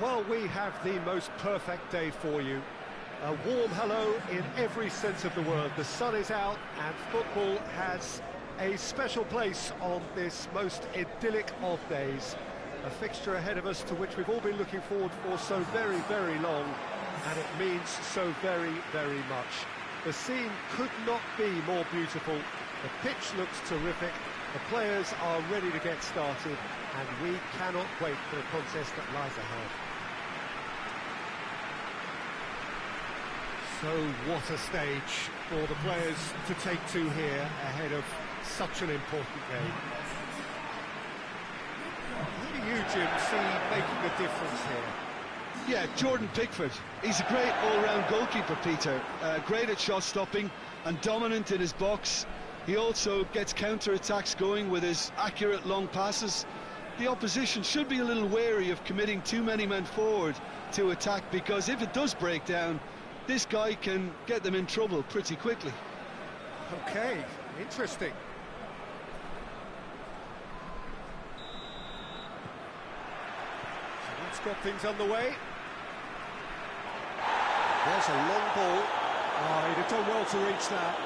Well, we have the most perfect day for you. A warm hello in every sense of the word. The sun is out and football has a special place on this most idyllic of days. A fixture ahead of us to which we've all been looking forward for so very, very long, and it means so very, very much. The scene could not be more beautiful. The pitch looks terrific. The players are ready to get started, and we cannot wait for the contest that lies ahead. So what a stage for the players to take to here ahead of such an important game. Who do you, Jim, see making a difference here? Yeah, Jordan Pickford. He's a great all-round goalkeeper, Peter. Great at shot stopping and dominant in his box. He also gets counter-attacks going with his accurate long passes. The opposition should be a little wary of committing too many men forward to attack, because if it does break down, this guy can get them in trouble pretty quickly. Okay, interesting. So that's got things underway. There's a long ball. Oh, he'd have done well to reach that.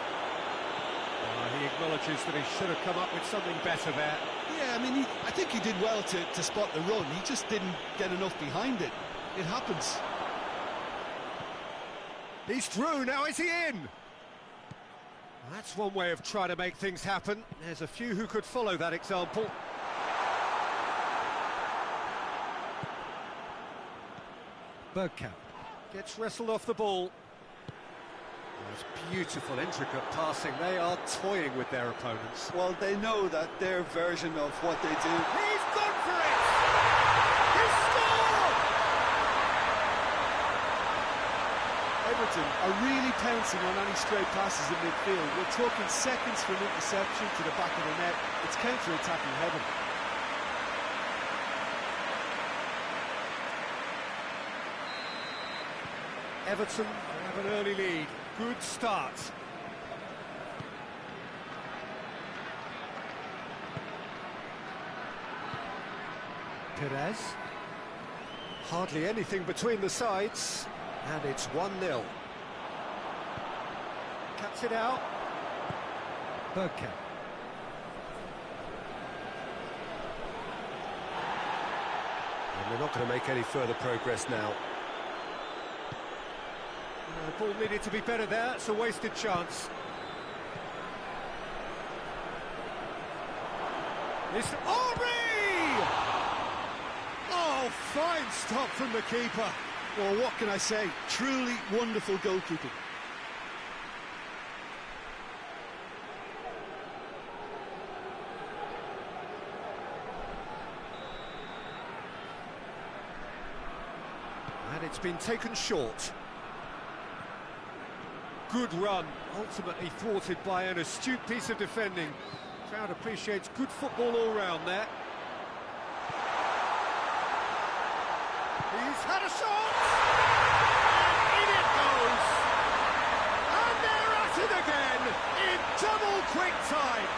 He acknowledges that he should have come up with something better there. Yeah, I mean, I think he did well to spot the run. He just didn't get enough behind it. It happens. He's through, now is he in? That's one way of trying to make things happen. There's a few who could follow that example. Bergkamp gets wrestled off the ball. That's beautiful, intricate passing. They are toying with their opponents. Well, they know that their version of what they do. He's gone for it! He's scored! Everton are really pouncing on any stray passes in midfield. We're talking seconds from interception to the back of the net. It's counter-attacking heaven. Everton have an early lead. Good start. Perez. Hardly anything between the sides. And it's 1-0. Cuts it out. Bergkamp. And they're not going to make any further progress now. The ball needed to be better there. It's a wasted chance. It's Henry! Oh, fine stop from the keeper. Well, what can I say? Truly wonderful goalkeeping. And it's been taken short. Good run, ultimately thwarted by an astute piece of defending. Crowd appreciates good football all round there. He's had a shot! And in it goes! And they're at it again in double quick time!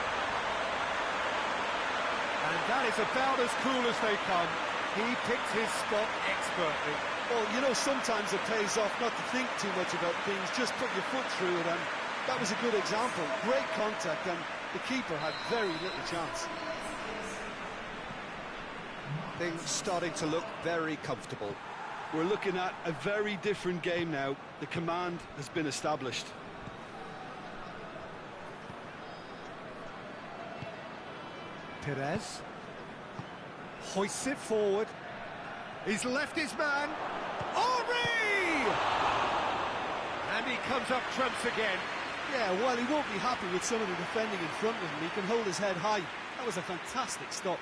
And that is about as cool as they come. He picked his spot expertly. Well, you know, sometimes it pays off not to think too much about things, just put your foot through it, and that was a good example. Great contact, and the keeper had very little chance. Things starting to look very comfortable. We're looking at a very different game now. The command has been established. Perez hoists it forward. He's left his man. Henry! And he comes up trumps again. Yeah, well, he won't be happy with some of the defending in front of him. He can hold his head high. That was a fantastic stop.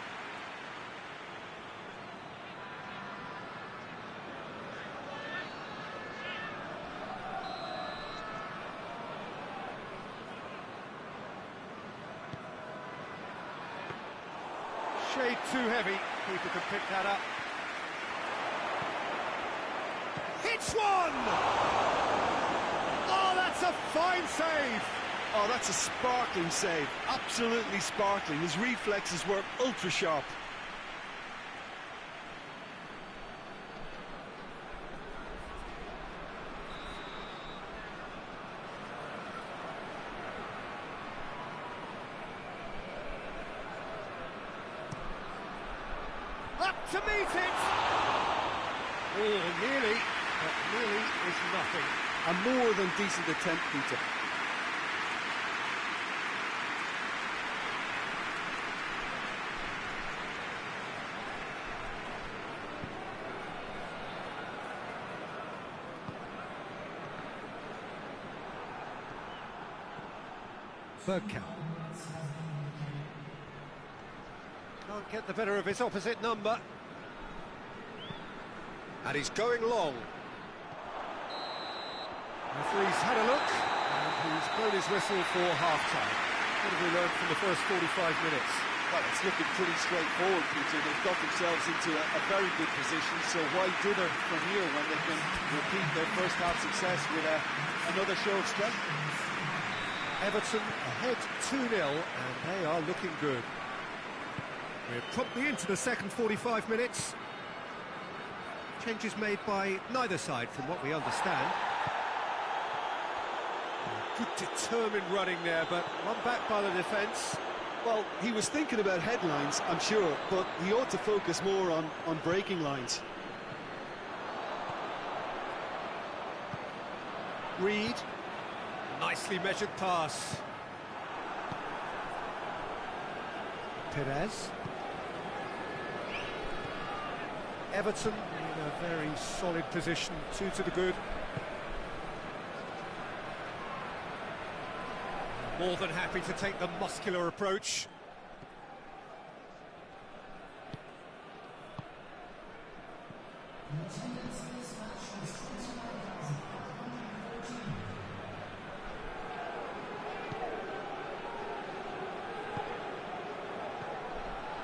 Shade too heavy. Keeper can pick that up. Hits one! Oh, that's a fine save! Oh, that's a sparkling save. Absolutely sparkling. His reflexes were ultra-sharp. to meet it! Oh, nearly, but nearly is nothing. A more than decent attempt, Peter. Bergkamp. Can't get the better of his opposite number. And he's going long. Referee's had a look, and he's blown his whistle for half-time. What have we learned from the first 45 minutes? Well, it's looking pretty straightforward, Peter. They've got themselves into a very good position, so why dither from here when they can repeat their first half success with another show of strength? Everton ahead 2-0, and they are looking good. We're promptly into the second 45 minutes. Changes made by neither side, from what we understand. Good determined running there, but run back by the defence. Well, he was thinking about headlines, I'm sure, but he ought to focus more on breaking lines. Reed. Nicely measured pass. Perez. Everton in a very solid position, 2 to the good. More than happy to take the muscular approach.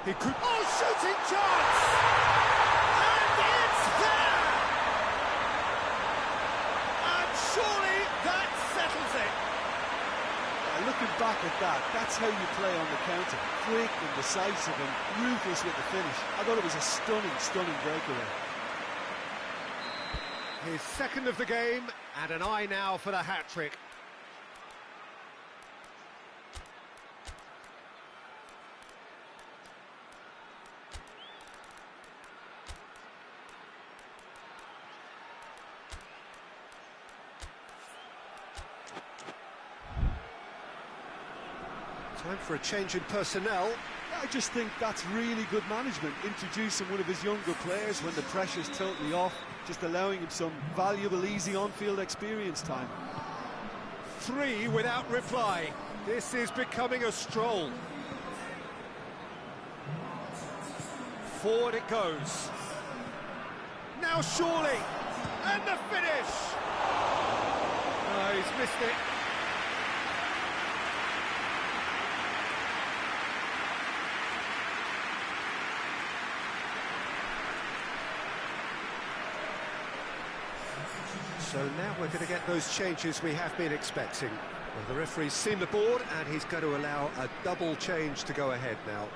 He could... Oh, shooting chance! And it's there! And surely that settles it. Looking back at that, that's how you play on the counter. Quick and decisive and ruthless with the finish. I thought it was a stunning, stunning breakaway. His second of the game, and an eye now for the hat-trick. Time for a change in personnel. I just think that's really good management, introducing one of his younger players when the pressure's totally off, just allowing him some valuable, easy on-field experience time. 3 without reply. This is becoming a stroll. Forward it goes. Now surely, and the finish! Oh, he's missed it. So now we're going to get those changes we have been expecting. Well, the referee's seen the board, and he's going to allow a double change to go ahead now.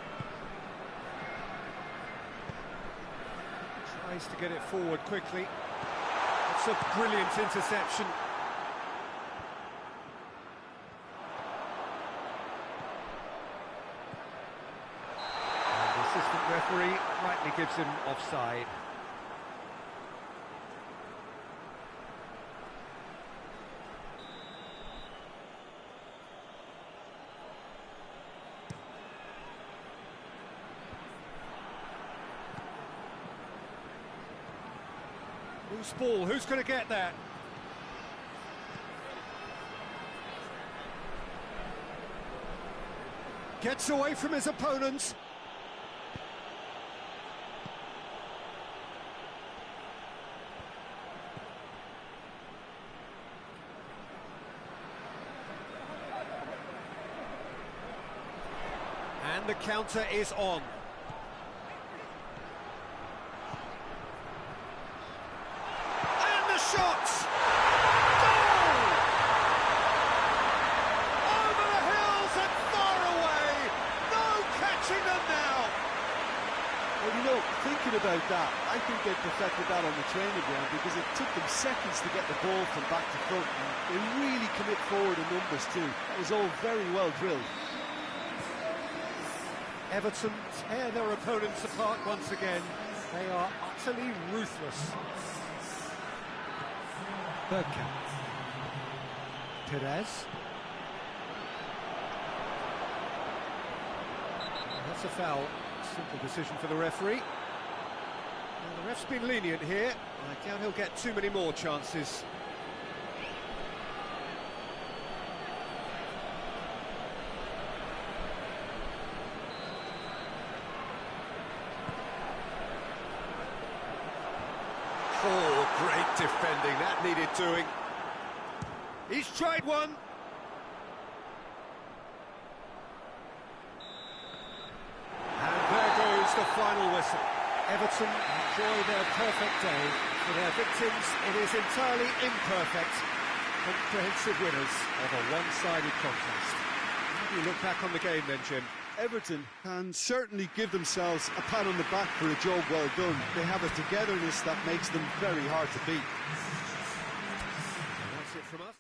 Tries to get it forward quickly. It's a brilliant interception. And the assistant referee rightly gives him offside. Loose ball, who's going to get that? Gets away from his opponents. And the counter is on. Shots! Goal! Over the hills and far away! No catching them now! Well, you know, thinking about that, I think they perfected that on the training ground because it took them seconds to get the ball from back to front. And they really commit forward in numbers too. That was all very well drilled. Everton tear their opponents apart once again. They are utterly ruthless. Bergkamp. Perez. That's a foul. Simple decision for the referee. Well, the ref's been lenient here. I doubt he'll get too many more chances. Oh, great defending. That needed doing. He's tried one. And there goes the final whistle. Everton enjoy their perfect day. For their victims, it is entirely imperfect. Comprehensive winners of a one-sided contest. How do you look back on the game then, Jim? Everton can certainly give themselves a pat on the back for a job well done. They have a togetherness that makes them very hard to beat. And that's it from us.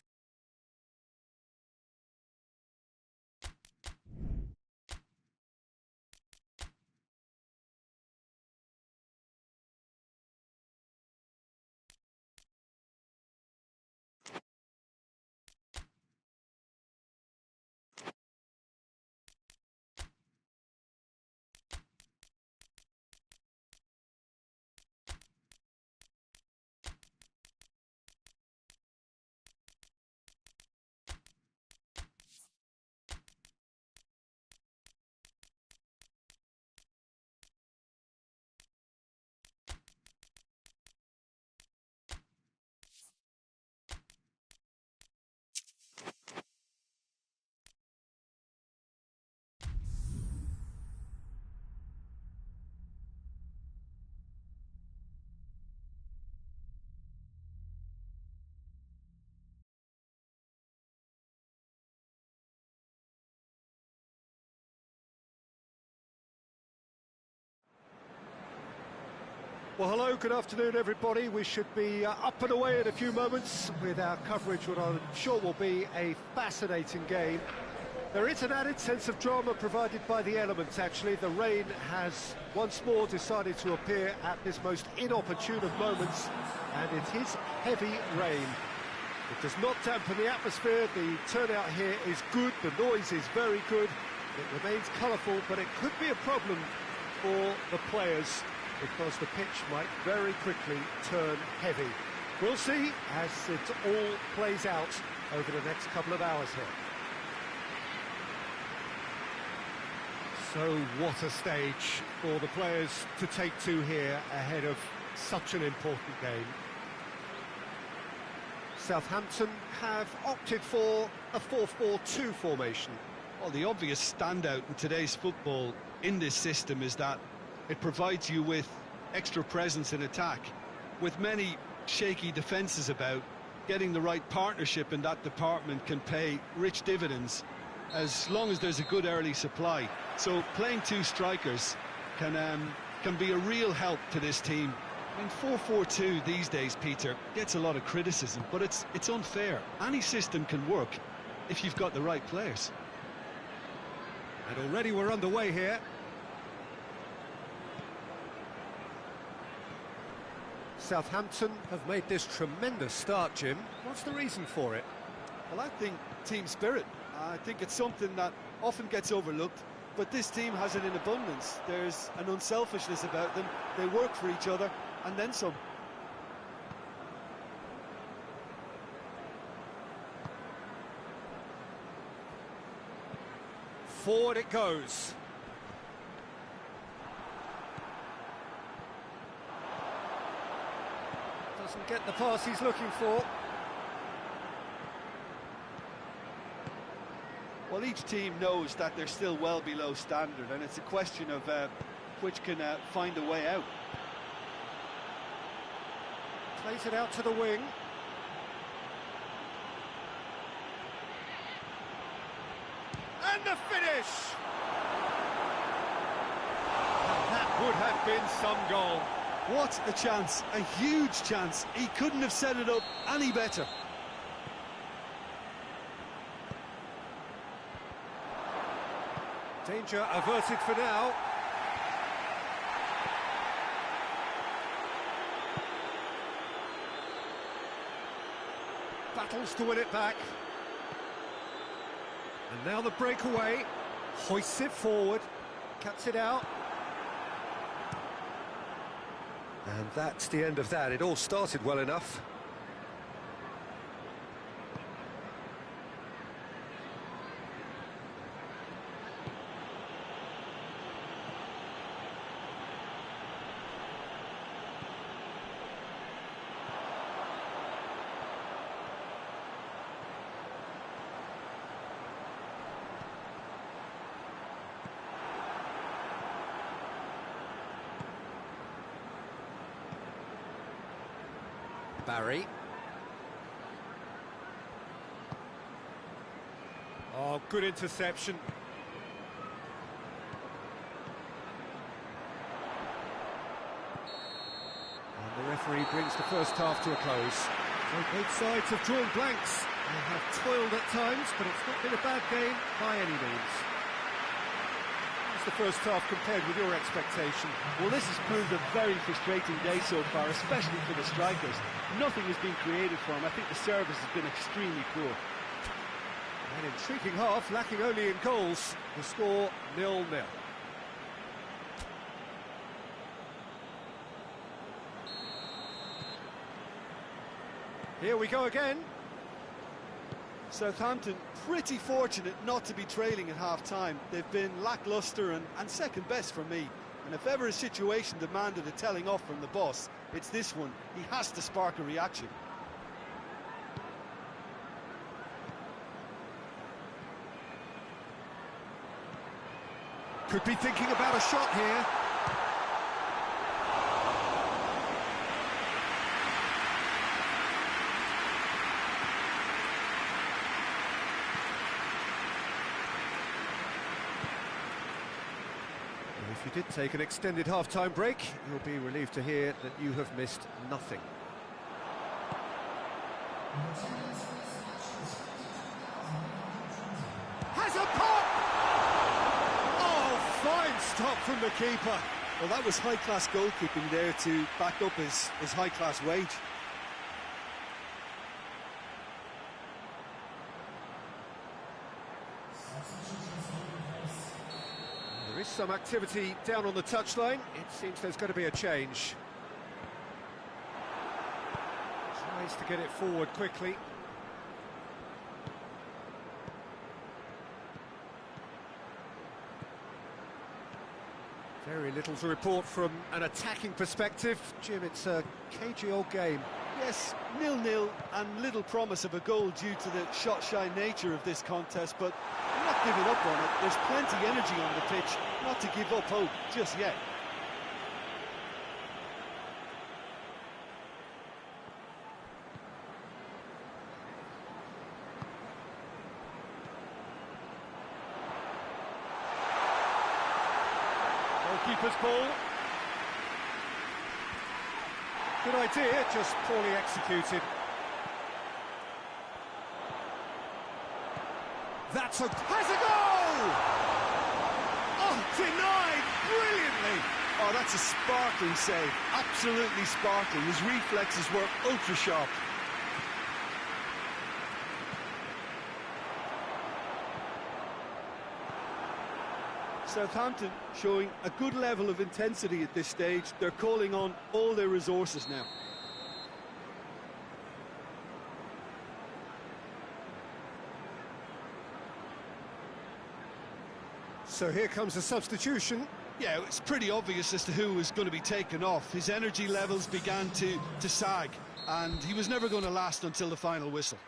Well, hello, good afternoon, everybody. We should be up and away in a few moments with our coverage, what I'm sure will be a fascinating game. There is an added sense of drama provided by the elements, actually. The rain has once more decided to appear at this most inopportune of moments, and it is heavy rain. It does not dampen the atmosphere. The turnout here is good. The noise is very good. It remains colourful, but it could be a problem for the players, because the pitch might very quickly turn heavy. We'll see as it all plays out over the next couple of hours here. So what a stage for the players to take to here ahead of such an important game. Southampton have opted for a 4-4-2 formation. Well, the obvious standout in today's football in this system is that it provides you with extra presence in attack. With many shaky defences about, getting the right partnership in that department can pay rich dividends as long as there's a good early supply. So playing two strikers can be a real help to this team. I mean, 4-4-2 these days, Peter, gets a lot of criticism, but it's unfair. Any system can work if you've got the right players. And already we're underway here. Southampton have made this tremendous start, Jim. What's the reason for it? Well, I think team spirit. I think it's something that often gets overlooked, but this team has it in abundance. There's an unselfishness about them. They work for each other, and then some. Forward it goes. Doesn't get the pass he's looking for. Well, each team knows that they're still well below standard, and it's a question of which can find a way out. Plays it out to the wing. And the finish! That would have been some goal. What a chance, a huge chance. He couldn't have set it up any better. Danger averted for now. battles to win it back. And now the breakaway, hoists it forward, cuts it out. And that's the end of that. It all started well enough. Barry. Oh, good interception. And the referee brings the first half to a close. So both sides have drawn blanks. They have toiled at times, but it's not been a bad game by any means. The first half compared with your expectation? Well, this has proved a very frustrating day so far, especially for the strikers. Nothing has been created for them. I think the service has been extremely poor. An intriguing half, lacking only in goals. The score 0-0. Here we go again. Southampton pretty fortunate not to be trailing at half-time. They've been lacklustre and second best for me. And if ever a situation demanded a telling off from the boss, it's this one. He has to spark a reaction. Could be thinking about a shot here. If you did take an extended half-time break, you'll be relieved to hear that you have missed nothing. Has a pop! Oh, fine stop from the keeper. Well, that was high-class goalkeeping there to back up his high-class wage. There is some activity down on the touchline. It seems there's going to be a change. Tries to get it forward quickly. Very little to report from an attacking perspective. Jim, it's a cagey old game. Yes, 0-0 and little promise of a goal due to the shot-shy nature of this contest, but I'm not giving up on it. There's plenty energy on the pitch, not to give up hope just yet. Goalkeeper's ball. Good idea, just poorly executed. That's a... has a goal! Oh, denied brilliantly! Oh, that's a sparkling save, absolutely sparkling. His reflexes were ultra-sharp. Southampton showing a good level of intensity at this stage. They're calling on all their resources now. So here comes a substitution. Yeah, it's pretty obvious as to who was going to be taken off. His energy levels began to sag, and he was never going to last until the final whistle.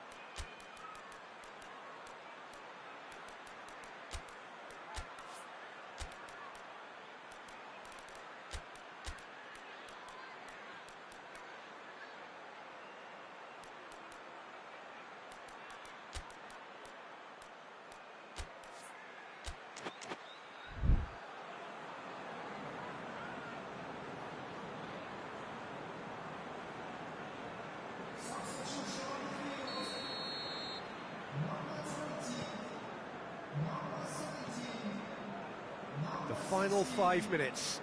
The final 5 minutes.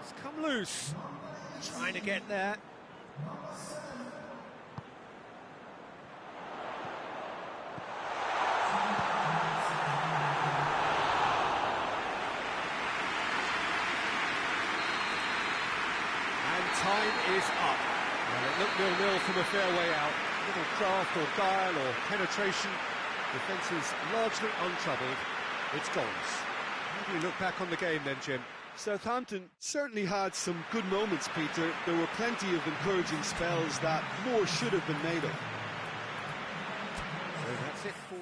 It's come loose. Trying to get there. And time is up. Well, it looked 0-0 from a fair way out. Little craft or guile or penetration. Defence is largely untroubled. It's goals. How do you look back on the game then, Jim? Southampton certainly had some good moments, Peter. There were plenty of encouraging spells that more should have been made of. So that's it for...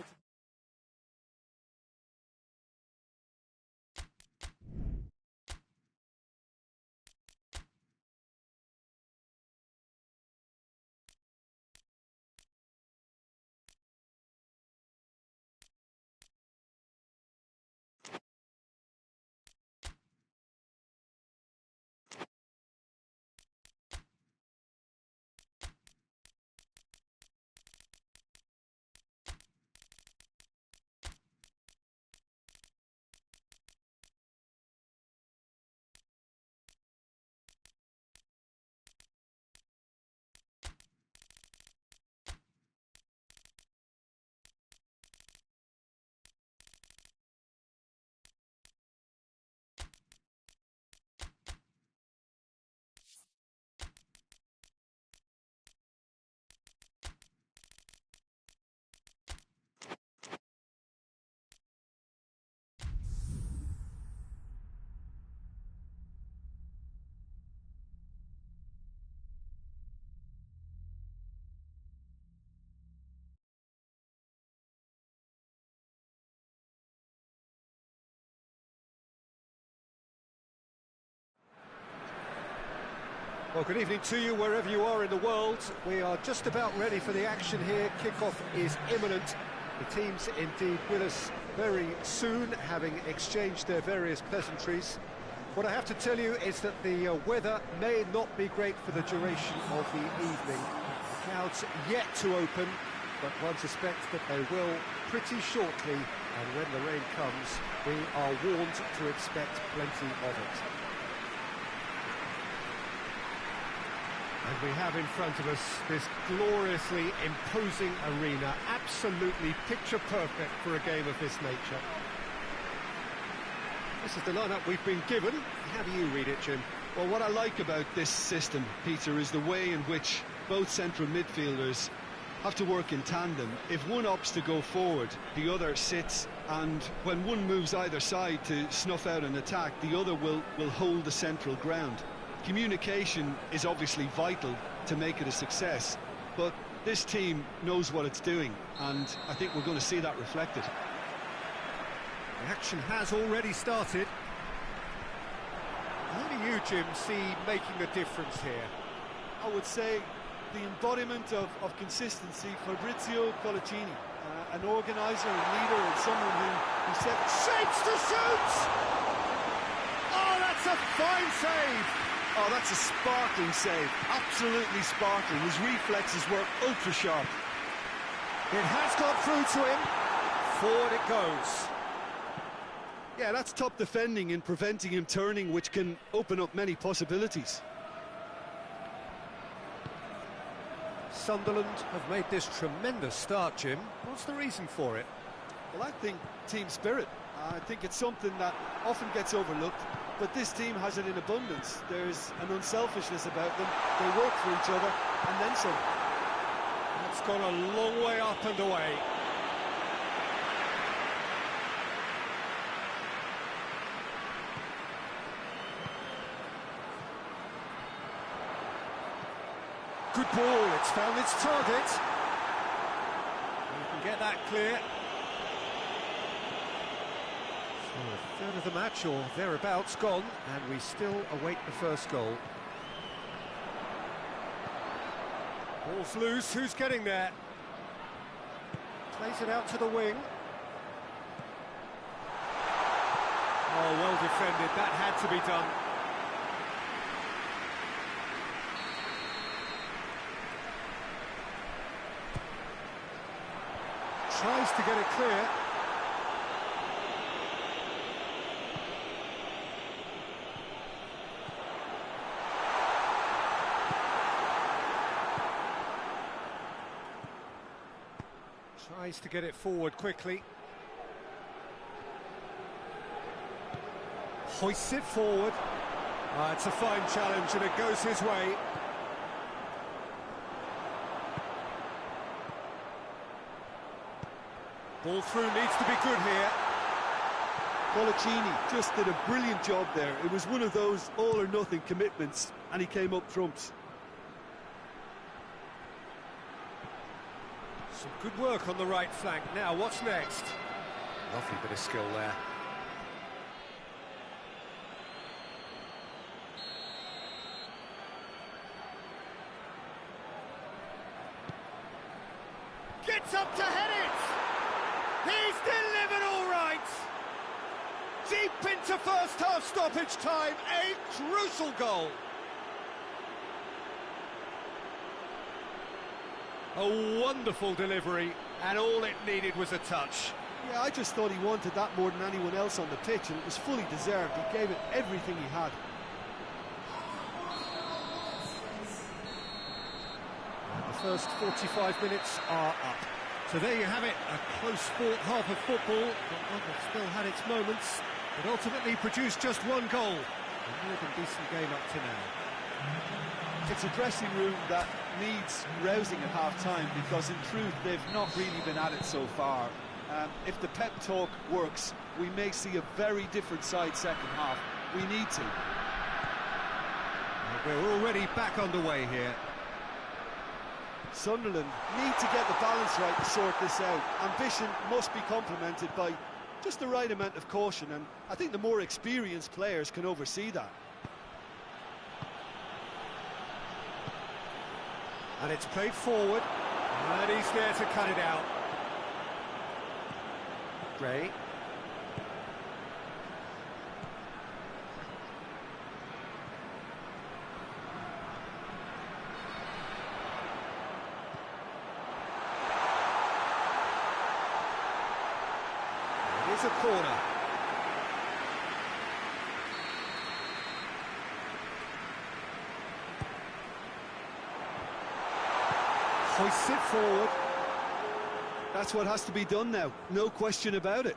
Well, good evening to you wherever you are in the world. We are just about ready for the action here. Kickoff is imminent. The team's indeed with us very soon, having exchanged their various pleasantries. What I have to tell you is that the weather may not be great for the duration of the evening. The clouds yet to open, but one suspects that they will pretty shortly, and when the rain comes, we are warned to expect plenty of it. And we have in front of us this gloriously imposing arena, absolutely picture perfect for a game of this nature. This is the lineup we've been given. How do you read it, Jim? Well, what I like about this system, Peter, is the way in which both central midfielders have to work in tandem. If one opts to go forward, the other sits, and when one moves either side to snuff out an attack, the other will hold the central ground. Communication is obviously vital to make it a success, but this team knows what it's doing, and I think we're going to see that reflected. The action has already started. How do you, Jim, see making a difference here? I would say the embodiment of consistency, Fabrizio Colaccini, an organiser and leader and someone who said... Shapes to shoot! Oh, that's a fine save! Oh, that's a sparkling save, absolutely sparkling. His reflexes were ultra sharp. It has got through to him. Forward it goes. Yeah, that's top defending in preventing him turning, which can open up many possibilities. Sunderland have made this tremendous start, Jim. What's the reason for it? Well, I think team spirit. I think it's something that often gets overlooked, but this team has it in abundance. There's an unselfishness about them. They work for each other, and then some. That's gone a long way up and away. Good ball, it's found its target. You can get that clear. So a third of the match, or thereabouts, gone, and we still await the first goal. Ball's loose, who's getting there? Plays it out to the wing. Oh, well defended, that had to be done. Tries to get it clear. Tries to get it forward quickly. Hoists it forward. It's a fine challenge and it goes his way. Ball through needs to be good here. Colaccini just did a brilliant job there. It was one of those all-or-nothing commitments, and he came up trumps. Some good work on the right flank. Now, what's next? Lovely bit of skill there. Gets up to head it! He's delivered all right! Deep into first half stoppage time, a crucial goal. A wonderful delivery, and all it needed was a touch. Yeah, I just thought he wanted that more than anyone else on the pitch, and it was fully deserved. He gave it everything he had. The first 45 minutes are up. So there you have it, a close fought half of football, but one that still had its moments, but ultimately produced just one goal. A more than decent game up to now. It's a dressing room that needs rousing at half-time, because in truth they've not really been at it so far. If the pep talk works, we may see a very different side second half. We need to. We're already back underway here. Sunderland need to get the balance right to sort this out. Ambition must be complemented by just the right amount of caution, and I think the more experienced players can oversee that. And it's played forward, and he's there to cut it out. Gray. It is a corner. Hoists it forward. That's what has to be done now, no question about it.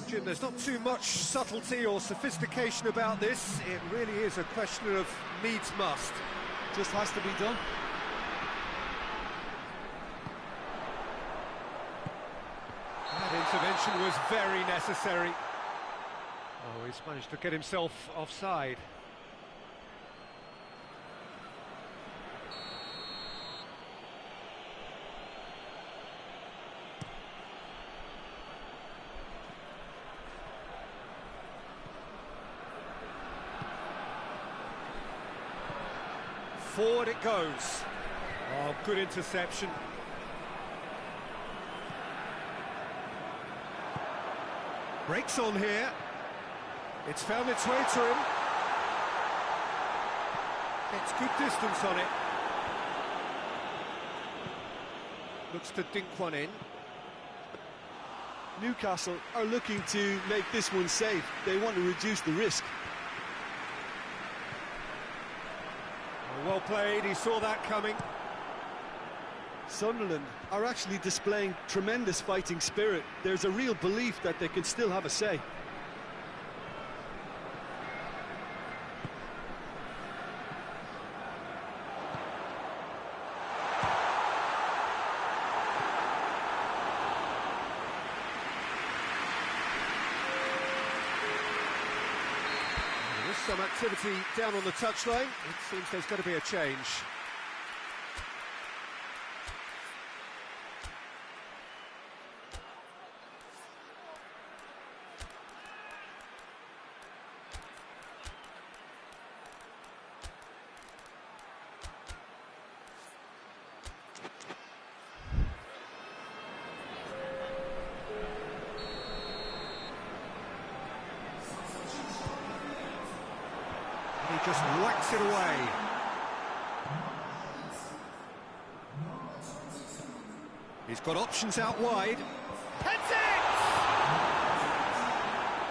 Jim, there's not too much subtlety or sophistication about this. It really is a question of needs must. Just has to be done. That intervention was very necessary. Oh, he's managed to get himself offside. Forward it goes. Oh, good interception. Breaks on here. It's found its way to him. It's good distance on it. Looks to dink one in. Newcastle are looking to make this one safe. They want to reduce the risk. Well played, he saw that coming. Sunderland are actually displaying tremendous fighting spirit. There's a real belief that they can still have a say. Some activity down on the touchline. It seems there's going to be a change. He just whacks it away. He's got options out wide. Heads it!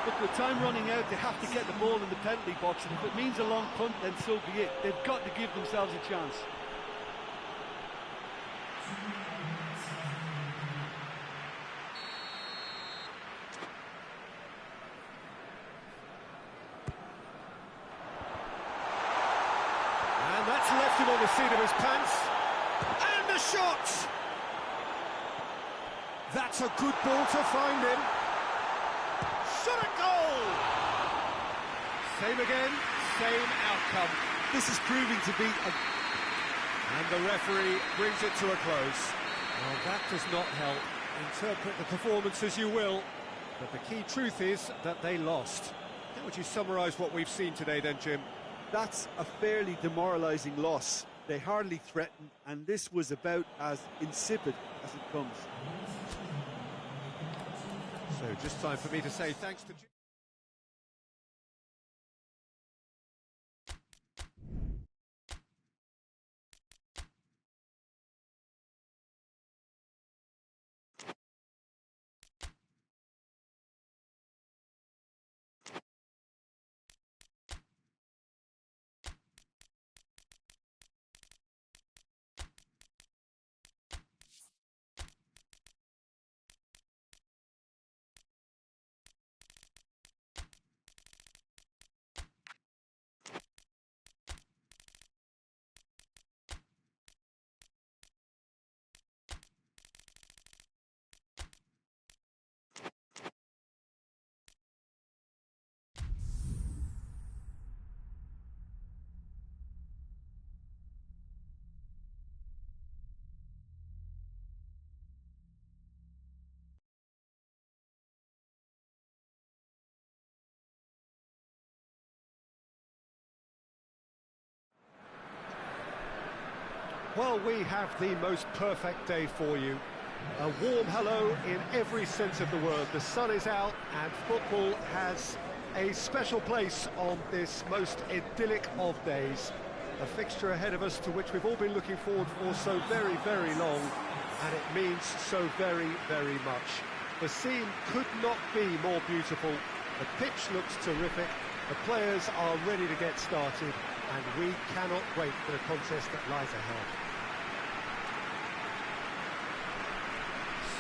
Look, with time running out, they have to get the ball in the penalty box, and if it means a long punt, then so be it. They've got to give themselves a chance. lost him on the seat of his pants. And the shot! That's a good ball to find him. Shot at goal! Same again, same outcome. This is proving to be a... And the referee brings it to a close. Well, that does not help. Interpret the performance as you will, but the key truth is that they lost. How would you summarise what we've seen today then, Jim? That's a fairly demoralising loss. They hardly threatened, and this was about as insipid as it comes. So just time for me to say thanks to Jim. Well, we have the most perfect day for you. A warm hello in every sense of the word. The sun is out and football has a special place on this most idyllic of days. A fixture ahead of us to which we've all been looking forward for so very, very long, and it means so very, very much. The scene could not be more beautiful. The pitch looks terrific. The players are ready to get started, and we cannot wait for the contest that lies ahead.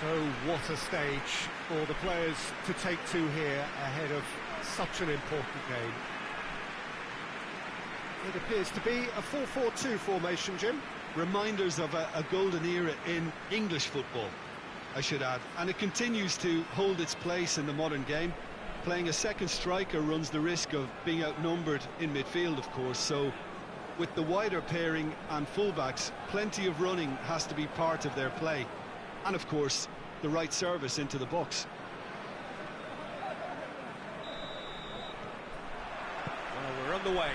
So what a stage for the players to take to here ahead of such an important game. It appears to be a 4-4-2 formation, Jim. Reminders of a golden era in English football, I should add. And it continues to hold its place in the modern game. Playing a second striker runs the risk of being outnumbered in midfield, of course, so with the wider pairing and fullbacks, plenty of running has to be part of their play. And of course, the right service into the box. Well, we're on the way.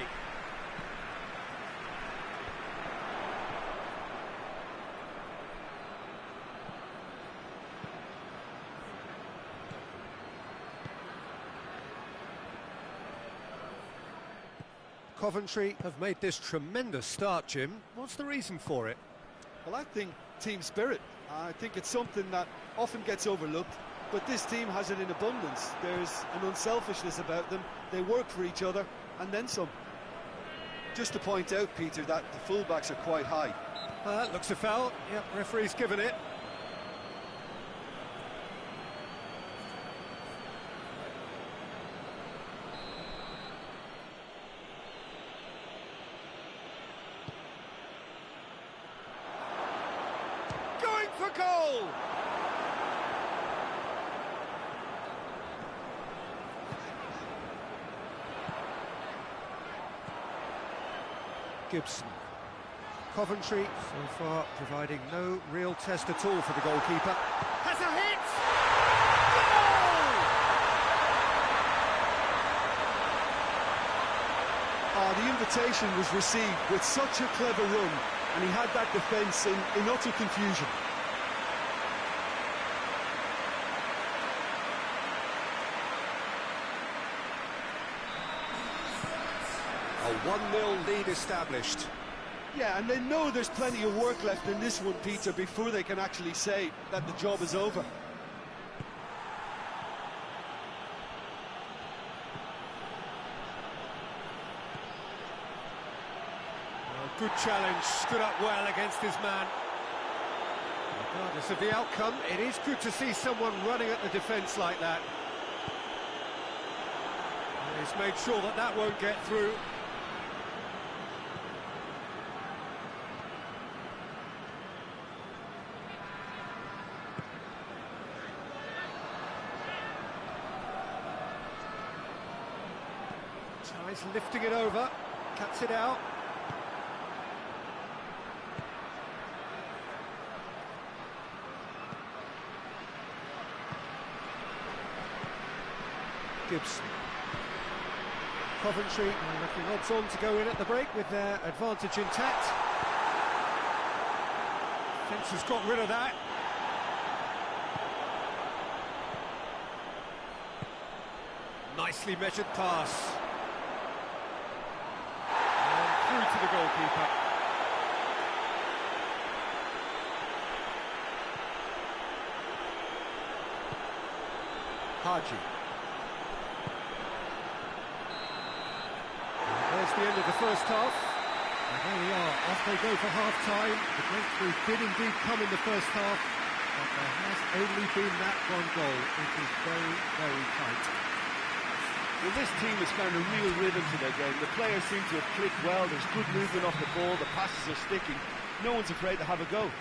Coventry have made this tremendous start, Jim. What's the reason for it? Well, I think team spirit. I think it's something that often gets overlooked, but this team has it in abundance. There's an unselfishness about them. They work for each other, and then some. Just to point out, Peter, that the fullbacks are quite high. That looks a foul. Yep, referee's given it. For goal! Gibson. Coventry, so far, providing no real test at all for the goalkeeper. Has a hit! Goal! The invitation was received with such a clever run, and he had that defence in utter confusion. A 1-0 lead established. Yeah, and they know there's plenty of work left in this one, Peter, before they can actually say that the job is over. Good challenge, stood up well against his man. Regardless of the outcome, it is good to see someone running at the defence like that. And he's made sure that that won't get through. Tries lifting it over, cuts it out. Gibson. Coventry looking odds on to go in at the break with their advantage intact. Fence has got rid of that. Nicely measured pass. And through to the goalkeeper. Haji. There's the end of the first half. And there we are, off they go for half-time. The breakthrough did indeed come in the first half, but there has only been that one goal. It is very, very tight. Well, this team has found a real rhythm to their game. The players seem to have clicked well. There's good movement off the ball. The passes are sticking. No one's afraid to have a go.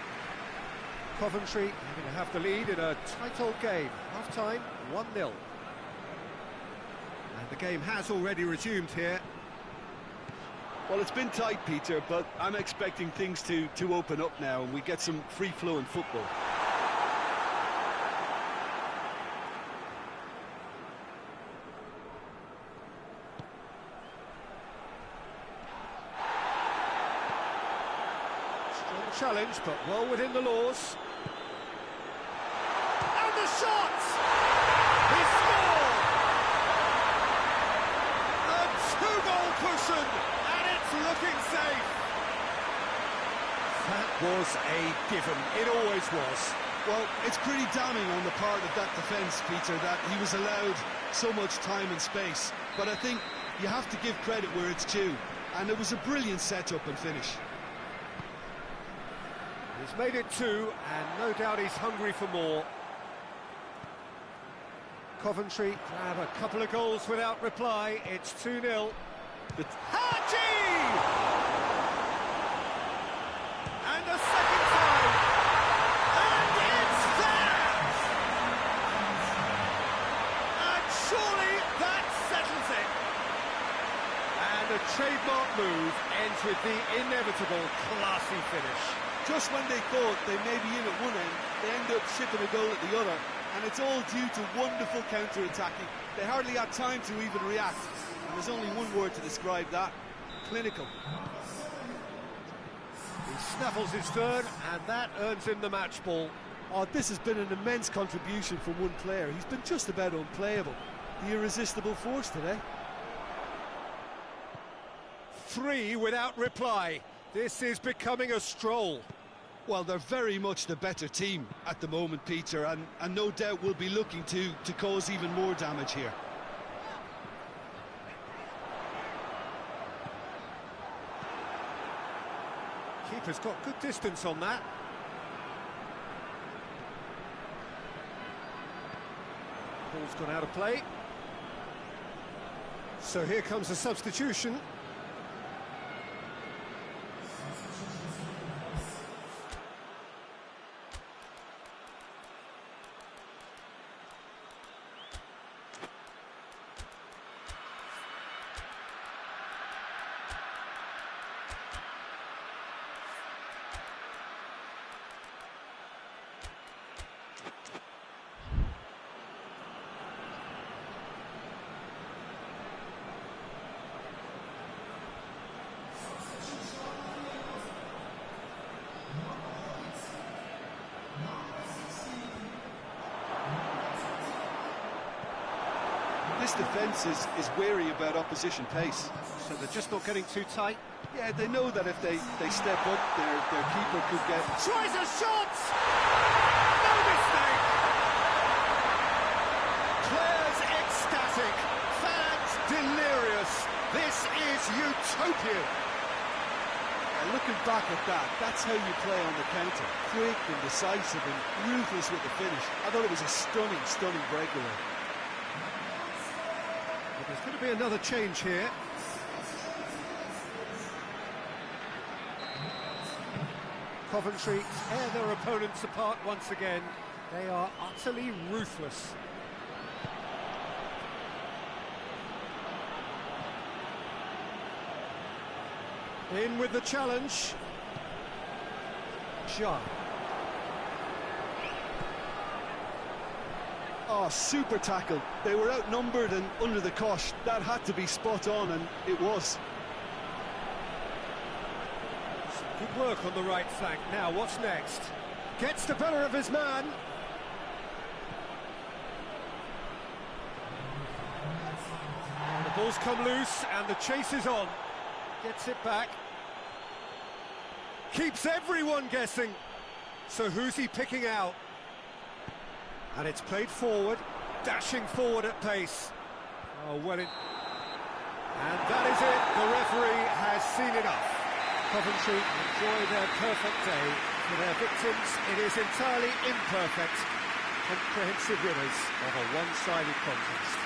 Coventry are going to have the lead in a tight old game. Half-time, 1-0. And the game has already resumed here. Well, it's been tight, Peter, but I'm expecting things to open up now and we get some free-flowing football. Strong challenge, but well within the laws. And the shot! He scored! A two-goal cushion! Looking safe. That was a given. It always was. Well, it's pretty damning on the part of that defence, Peter, that he was allowed so much time and space. But I think you have to give credit where it's due. And it was a brilliant setup and finish. He's made it 2, and no doubt he's hungry for more. Coventry grab a couple of goals without reply. It's 2-0. Haji! And a second time! And it's there! And surely that settles it! And a trademark move ends with the inevitable classy finish. Just when they thought they may be in at one end, they end up shipping a goal at the other. And it's all due to wonderful counter-attacking. They hardly had time to even react. And there's only one word to describe that: clinical. He snaffles his third, and that earns him the match ball. Oh, this has been an immense contribution from one player. He's been just about unplayable. The irresistible force today. 3 without reply. This is becoming a stroll. Well, they're very much the better team at the moment, Peter, and no doubt will be looking to cause even more damage here. Keeper's got good distance on that. Ball's gone out of play. So here comes a substitution. This defence is wary about opposition pace. So they're just not getting too tight. Yeah, they know that if they step up, their keeper could get... Tries a shot! No mistake! Players ecstatic, fans delirious. This is utopia. Looking back at that, that's how you play on the counter. Quick and decisive and ruthless with the finish. I thought it was a stunning, stunning breakaway. But there's going to be another change here. Coventry tear their opponents apart once again. They are utterly ruthless. In with the challenge. Shah. Oh, super tackle. They were outnumbered and under the cosh. That had to be spot on, and it was. Good work on the right flank. Now, what's next? Gets the better of his man. And the ball's come loose, and the chase is on. Gets it back. Keeps everyone guessing. So who's he picking out? And it's played forward, dashing forward at pace. Oh, well, and that is it. The referee has seen enough. Coventry enjoy their perfect day. For their victims, it is entirely imperfect. Comprehensive winners of a one-sided contest.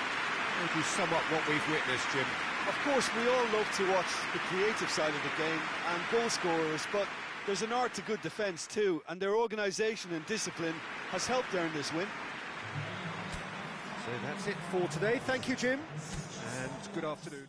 Maybe sum up what we've witnessed, Jim. Of course, we all love to watch the creative side of the game and goal scorers, but there's an art to good defence too, and their organisation and discipline has helped earn this win. So that's it for today. Thank you, Jim, and good afternoon.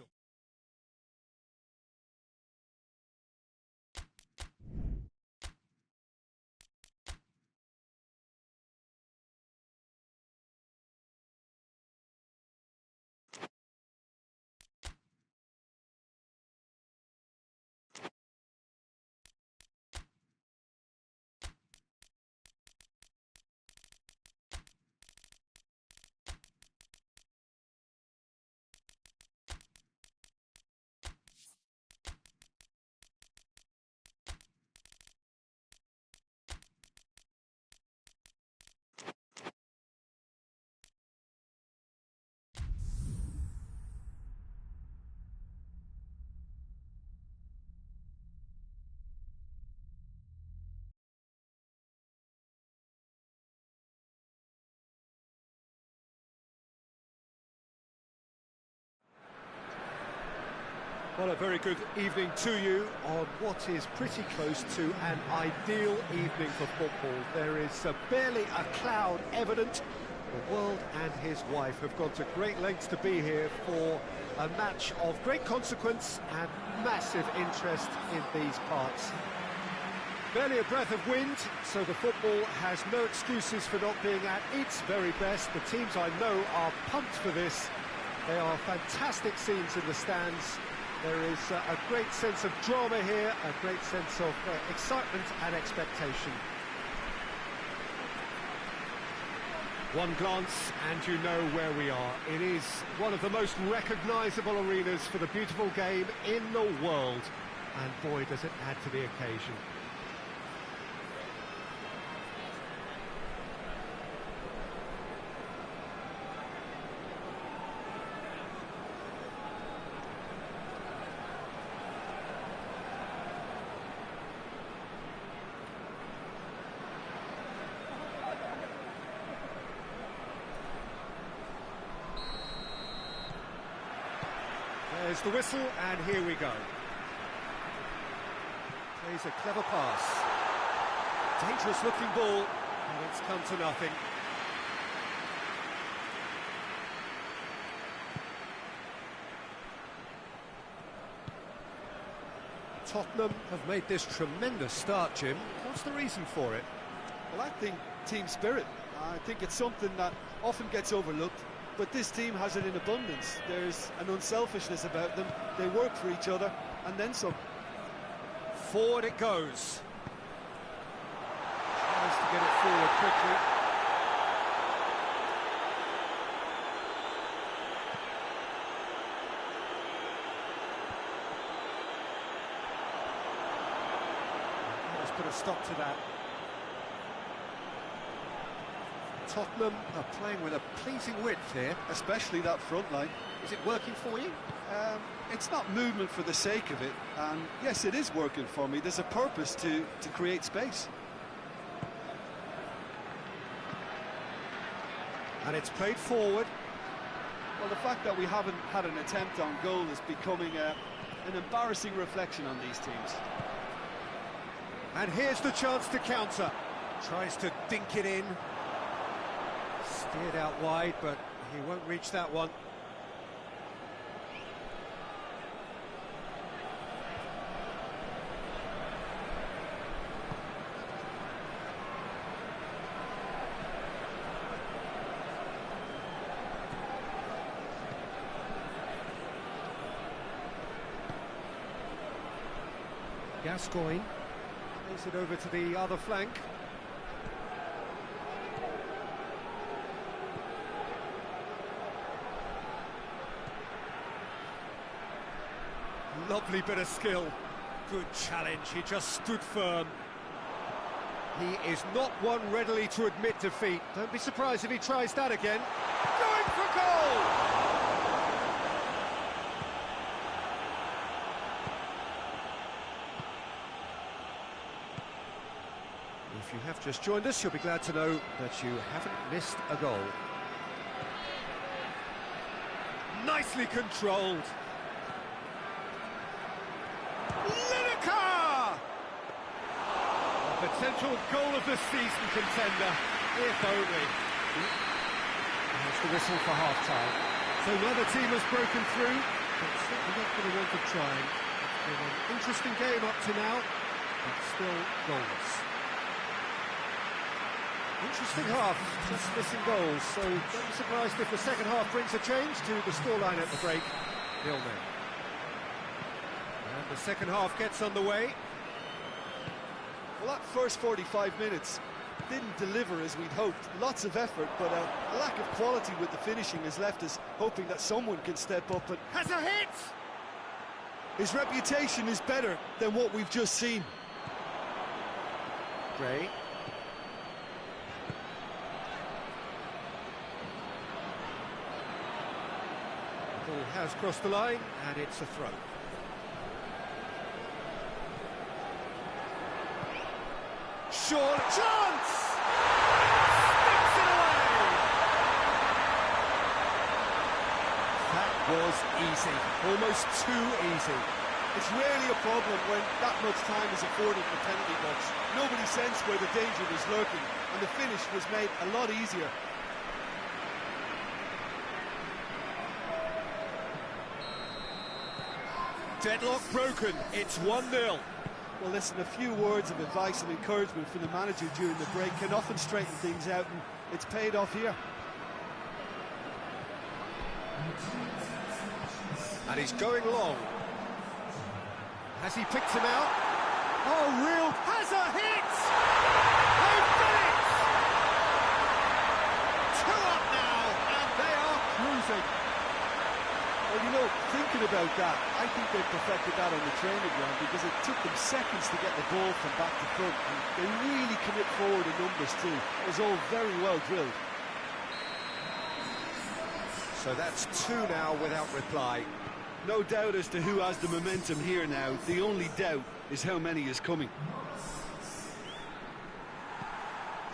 Well, a very good evening to you on what is pretty close to an ideal evening for football. There is barely a cloud evident. The world and his wife have gone to great lengths to be here for a match of great consequence and massive interest in these parts. Barely a breath of wind, so the football has no excuses for not being at its very best. The teams I know are pumped for this. They are fantastic scenes in the stands. There is a great sense of drama here, a great sense of excitement and expectation. One glance and you know where we are. It is one of the most recognisable arenas for the beautiful game in the world. And boy, does it add to the occasion. There's the whistle, and here we go. Plays a clever pass. Dangerous-looking ball, and it's come to nothing. Tottenham have made this tremendous start, Jim. What's the reason for it? Well, I think team spirit. I think it's something that often gets overlooked, but this team has it in abundance. There's an unselfishness about them. They work for each other, and then some. Forward it goes. Tries to get it forward quickly. Let's put a stop to that. Tottenham are playing with a pleasing width here. Especially that front line. Is it working for you? It's not movement for the sake of it, and yes, it is working for me. There's a purpose to create space. And it's played forward. Well, the fact that we haven't had an attempt on goal is becoming an embarrassing reflection on these teams. And here's the chance to counter. Tries to dink it in. Steered out wide, but he won't reach that one. Gascoigne plays it over to the other flank. Lovely bit of skill. Good challenge, he just stood firm. He is not one readily to admit defeat. Don't be surprised if he tries that again. Going for goal! If you have just joined us, you'll be glad to know that you haven't missed a goal. Nicely controlled. Potential goal of the season contender, if only. There's the whistle for half-time. So neither team has broken through, but certainly not for the want of trying. It's been an interesting game up to now, but still goalless. Interesting half, just missing goals, so don't be surprised if the second half brings a change to the scoreline at the break. 0-0. And the second half gets underway. Well, that first 45 minutes didn't deliver as we'd hoped. Lots of effort, but a lack of quality with the finishing has left us hoping that someone can step up and... Has a hit! His reputation is better than what we've just seen. Gray. Ball has crossed the line, and it's a throw. Short chance! Sticks it away! That was easy, almost too easy. It's rarely a problem when that much time is afforded in the penalty box. Nobody sensed where the danger was lurking, and the finish was made a lot easier. Deadlock broken, it's 1-0. Well, listen, a few words of advice and encouragement from the manager during the break can often straighten things out, and it's paid off here. And he's going long. Has he picked him out? Oh, real... Has a hit! They've done it! 2 up now, and they are cruising. Well, you know, thinking about that, I think they perfected that on the training ground because it took them seconds to get the ball from back to front, and they really commit forward in numbers too. It was all very well drilled. So that's 2 now without reply. No doubt as to who has the momentum here now. The only doubt is how many is coming.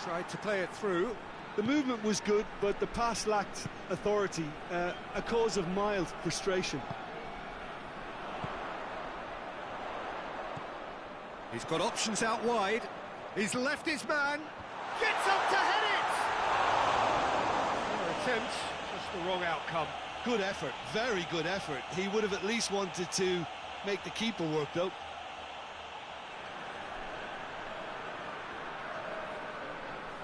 Tried to play it through. The movement was good, but the pass lacked authority, a cause of mild frustration. He's got options out wide. He's left his man. Gets up to head it! Fair attempt, just the wrong outcome. Good effort, very good effort. He would have at least wanted to make the keeper work, though.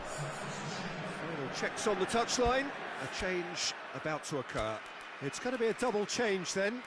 Final checks on the touchline. A change about to occur. It's going to be a double change then.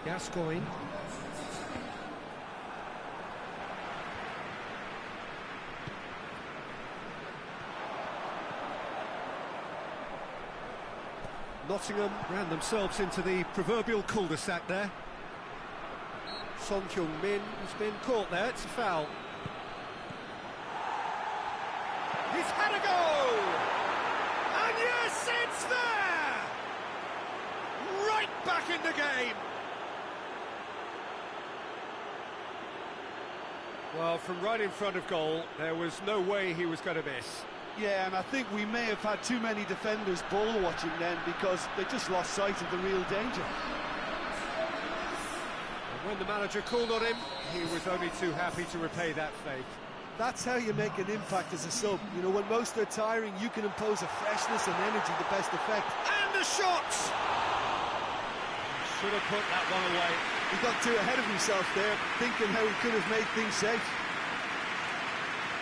Gascoigne. Nottingham ran themselves into the proverbial cul-de-sac there. Son Heung-min has been caught there, it's a foul. He's had a go! And yes, it's there! Right back in the game! Well, from right in front of goal, there was no way he was going to miss. Yeah, and I think we may have had too many defenders ball watching then because they just lost sight of the real danger. And when the manager called on him, he was only too happy to repay that faith. That's how you make an impact as a sub. You know, when most are tiring, you can impose a freshness and energy the best effect. And the shot! Should have put that one away. He got too ahead of himself there, thinking how he could have made things safe.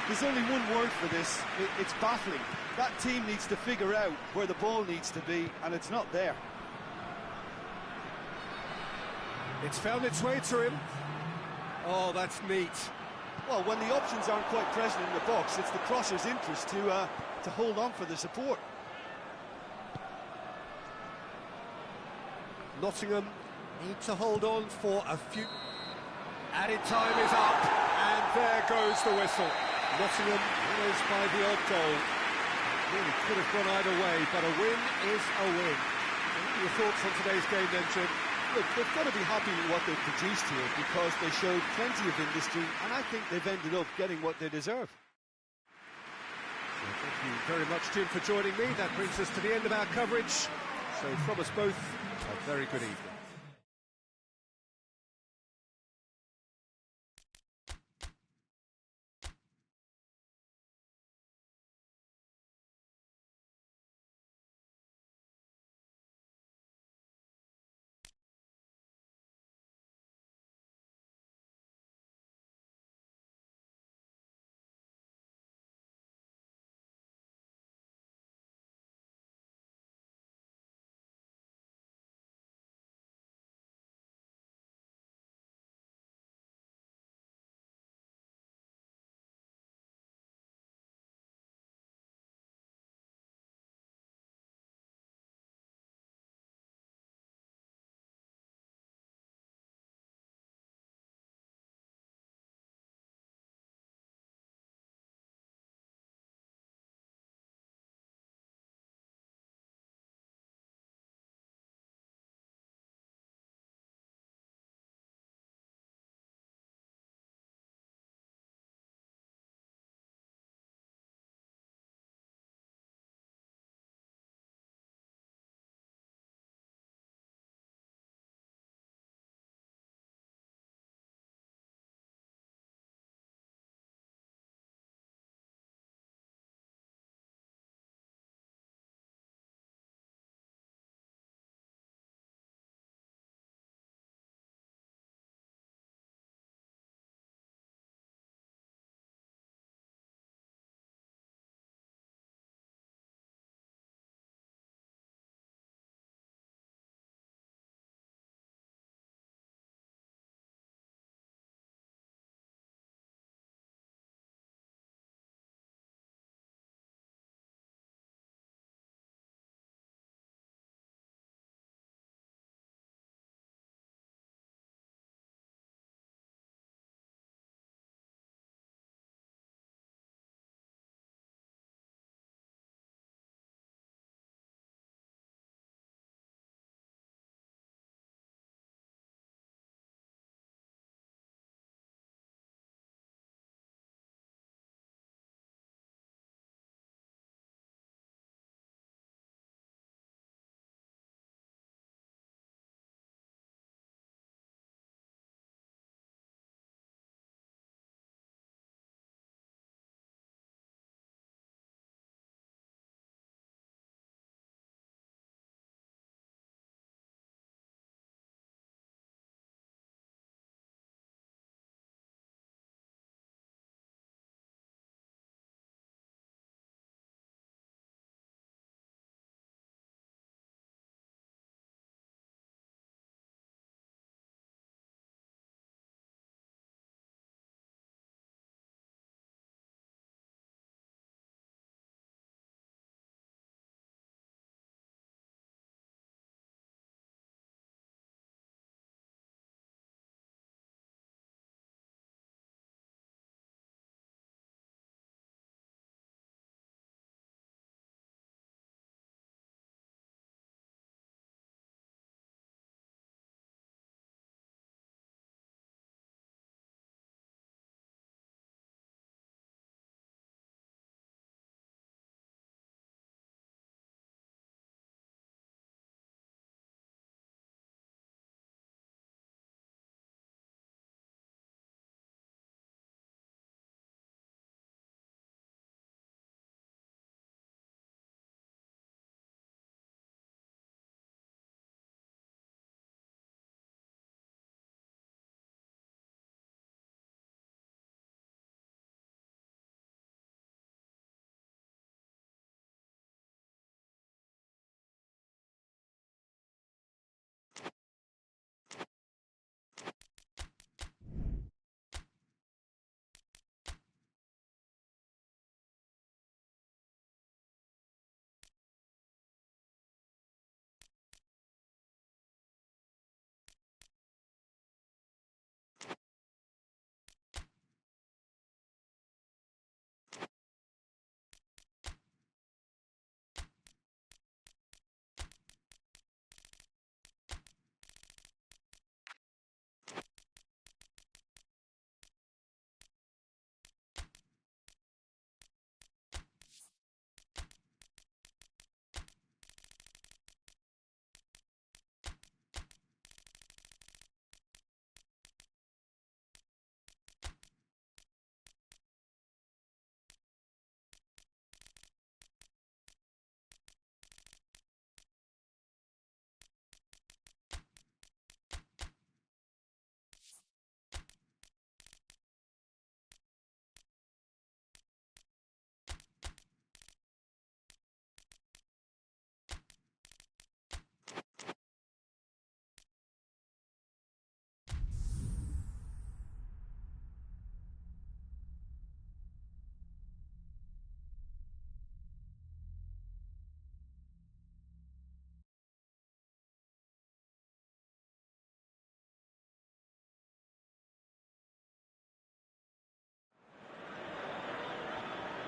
There's only one word for this, it's baffling. That team needs to figure out where the ball needs to be, and it's not there. It's found its way to him. Oh, that's neat. Well, when the options aren't quite present in the box, it's the crosser's interest to hold on for the support. Nottingham need to hold on for a few... Added time is up, and there goes the whistle. Nottingham winners by the odd goal. Really could have gone either way, but a win is a win. What are your thoughts on today's game then, Jim? Look, they've got to be happy with what they've produced here because they showed plenty of industry, and I think they've ended up getting what they deserve. Well, thank you very much, Jim, for joining me. That brings us to the end of our coverage. So from us both, a very good evening.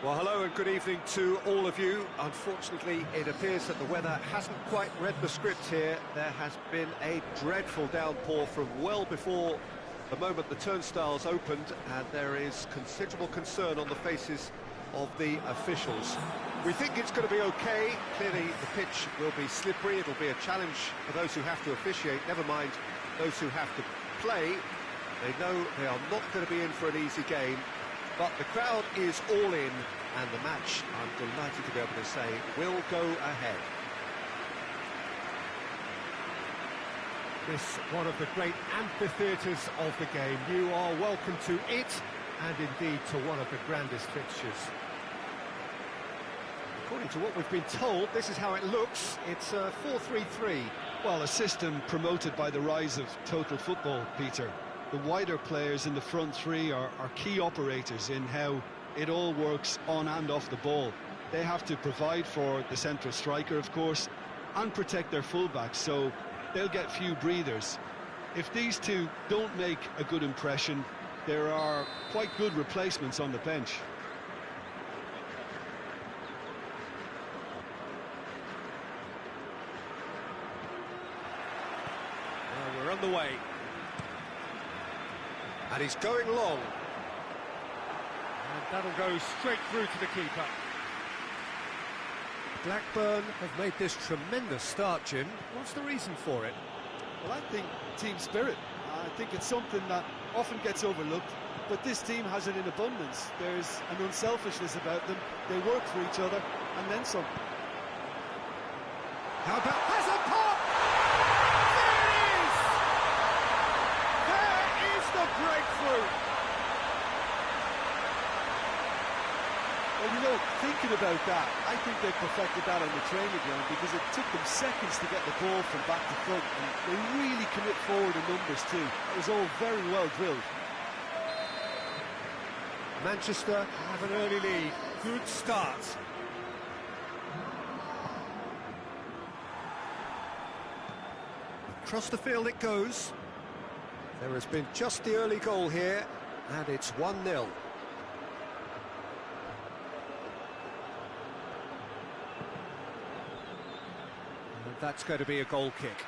Well, hello and good evening to all of you. Unfortunately, it appears that the weather hasn't quite read the script here. There has been a dreadful downpour from well before the moment the turnstiles opened, and there is considerable concern on the faces of the officials. We think it's going to be okay. Clearly, the pitch will be slippery. It'll be a challenge for those who have to officiate, never mind those who have to play. They know they are not going to be in for an easy game. But the crowd is all in, and the match, I'm delighted to be able to say, will go ahead. This one of the great amphitheatres of the game. You are welcome to it, and indeed to one of the grandest fixtures. According to what we've been told, this is how it looks. It's 4-3-3. Well, a system promoted by the rise of total football, Peter. The wider players in the front three are key operators in how it all works on and off the ball. They have to provide for the central striker, of course, and protect their fullbacks, so they'll get few breathers. If these two don't make a good impression, there are quite good replacements on the bench. Well, we're on the way. And he's going long. And that'll go straight through to the keeper. Blackburn have made this tremendous start, Jim. What's the reason for it? Well, I think team spirit. I think it's something that often gets overlooked, but this team has it in abundance. There's an unselfishness about them. They work for each other, and then some. How about... Has a pop! There it is! There is the breakthrough! Well, you know, thinking about that, I think they perfected that on the training ground because it took them seconds to get the ball from back to front, and they really commit forward in numbers too. It was all very well drilled. Manchester have an early lead. Good start. Across the field it goes. There has been just the early goal here, and it's 1-0. That's going to be a goal kick.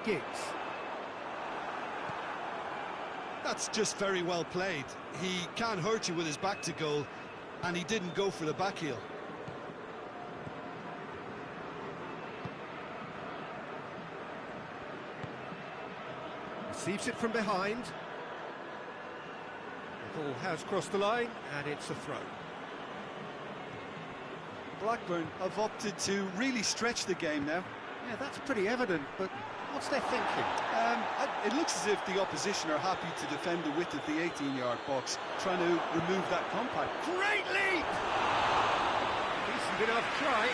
Giggs. That's just very well played. He can't hurt you with his back to goal, and he didn't go for the back heel. Receives it from behind. The ball has crossed the line, and it's a throw. Blackburn have opted to really stretch the game now. Yeah, that's pretty evident, but what's their thinking? It looks as if the opposition are happy to defend the width of the 18-yard box, trying to remove that contact. Great leap! Decent enough try.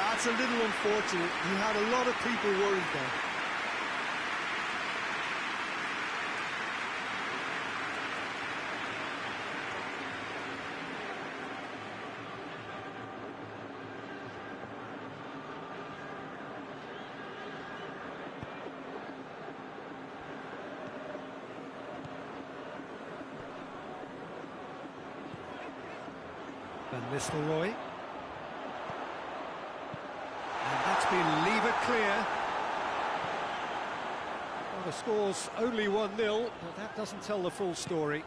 That's a little unfortunate. He had a lot of people worried there. Van Nistelrooy. And that's been levered clear. Well, the score's only 1-0, but that doesn't tell the full story.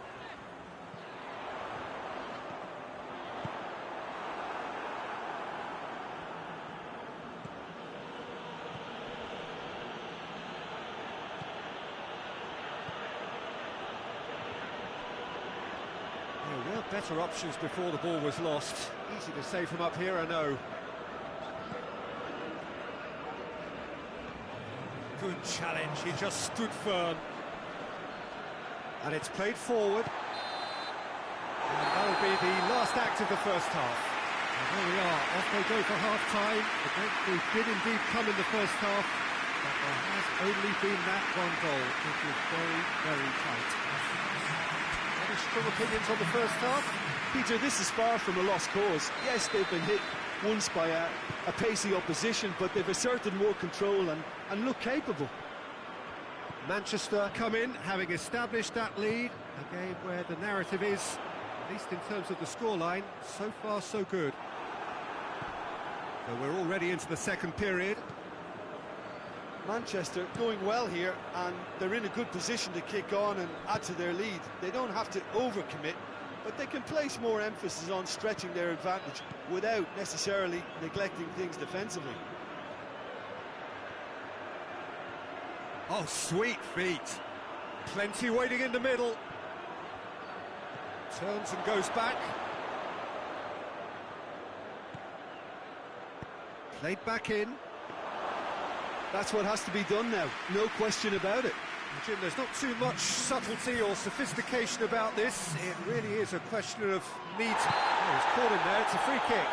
There were better options before the ball was lost. Easy to say from up here, I know. Good challenge, he just stood firm. And it's played forward. And that'll be the last act of the first half. And there we are, off they go for half-time. The breakthrough did indeed come in the first half, but there has only been that one goal. It was very, very tight. from opinions on the first half? Peter, this is far from a lost cause. Yes, they've been hit once by a pacey opposition, but they've asserted more control and look capable. Manchester come in, having established that lead. A game where the narrative is, at least in terms of the scoreline, so far so good. So we're already into the second period. Manchester going well here, and they're in a good position to kick on and add to their lead. They don't have to overcommit, but they can place more emphasis on stretching their advantage without necessarily neglecting things defensively. Oh, sweet feet. Plenty waiting in the middle. Turns and goes back. Played back in. That's what has to be done now, no question about it. Jim, there's not too much subtlety or sophistication about this. It really is a question of need. Oh, he's caught him there, it's a free kick.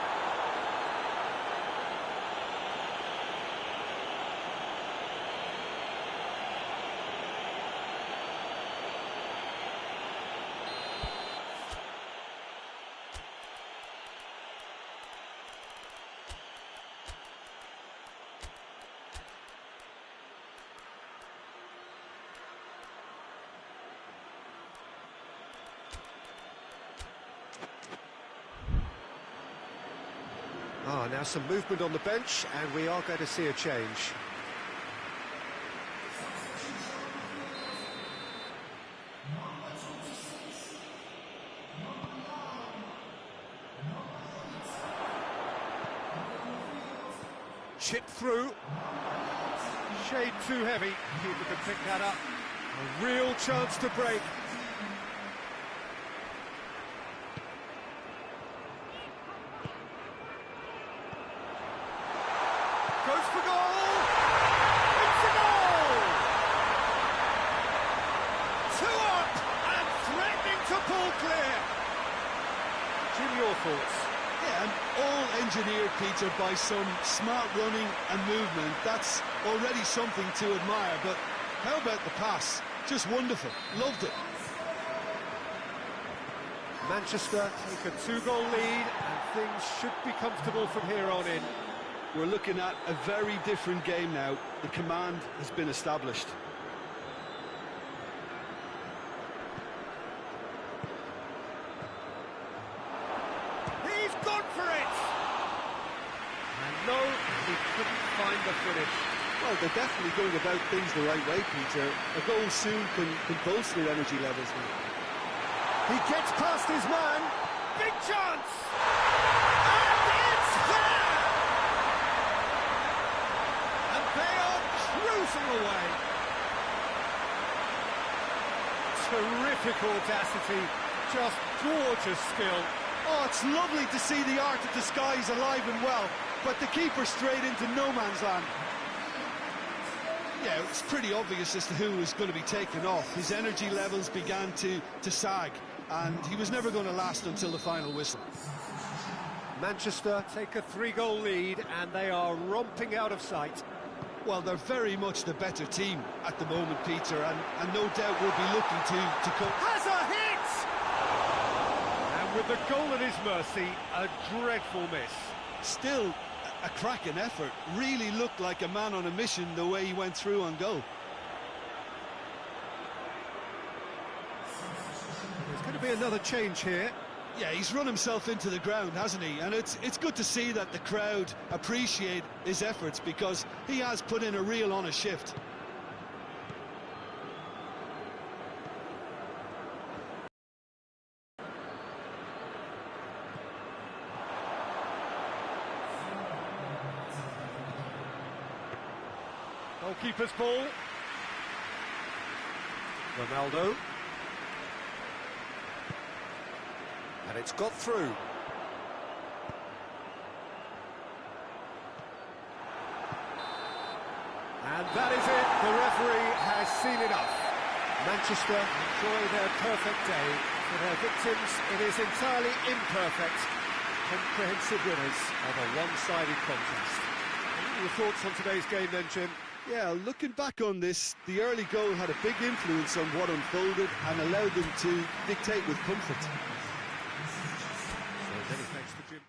Now some movement on the bench, and we are going to see a change. Chip through. Shade too heavy. Keeper can pick that up. A real chance to break. Goes for goal! It's a goal! 2 up and threatening to pull clear. Jim, your thoughts? Yeah, and all engineered, Peter, by some smart running and movement. That's already something to admire, but how about the pass? Just wonderful. Loved it. Manchester take a 2-goal lead, and things should be comfortable from here on in. We're looking at a very different game now. The command has been established. He's gone for it! And no, he couldn't find the finish. Well, they're definitely going about things the right way, Peter. A goal soon can bolster their energy levels now. He gets past his man. Big chance! And it's there! They are cruising away. Terrific audacity, just gorgeous skill. Oh, it's lovely to see the art of disguise alive and well, but the keeper straight into no man's land. Yeah, it's pretty obvious as to who was going to be taken off. His energy levels began to sag, and he was never going to last until the final whistle. Manchester take a 3-goal lead, and they are romping out of sight. Well, they're very much the better team at the moment, Peter, and no doubt will be looking to come. Has a hit! And with the goal at his mercy, a dreadful miss. Still a cracking effort. Really looked like a man on a mission the way he went through on goal. There's going to be another change here. Yeah, he's run himself into the ground, hasn't he? And it's good to see that the crowd appreciate his efforts, because he has put in a real honest shift. Goalkeeper's ball. Ronaldo. And it's got through. And that is it. The referee has seen enough. Manchester enjoy their perfect day. For their victims, it is entirely imperfect. Comprehensive winners of a one-sided contest. What are your thoughts on today's game then, Jim? Yeah, looking back on this, the early goal had a big influence on what unfolded and allowed them to dictate with comfort. So many thanks to Jim.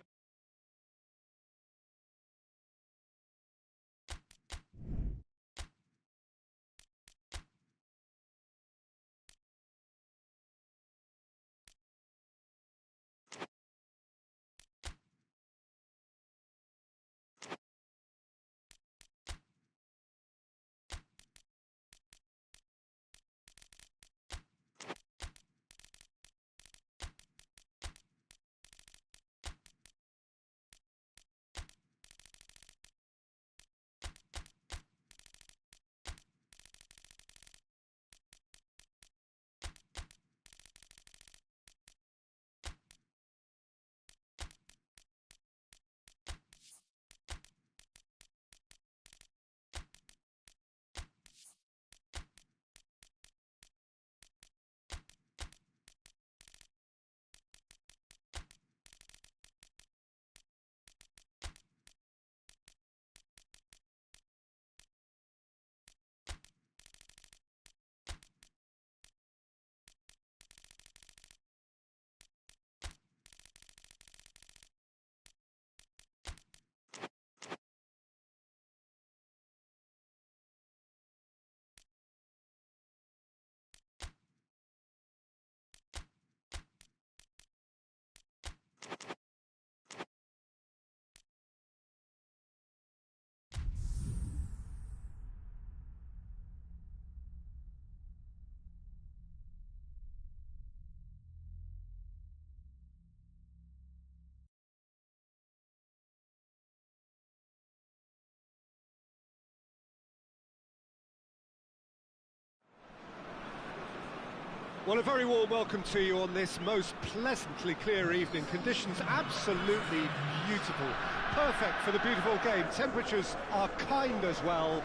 Well, a very warm welcome to you on this most pleasantly clear evening. Conditions absolutely beautiful. Perfect for the beautiful game. Temperatures are kind as well.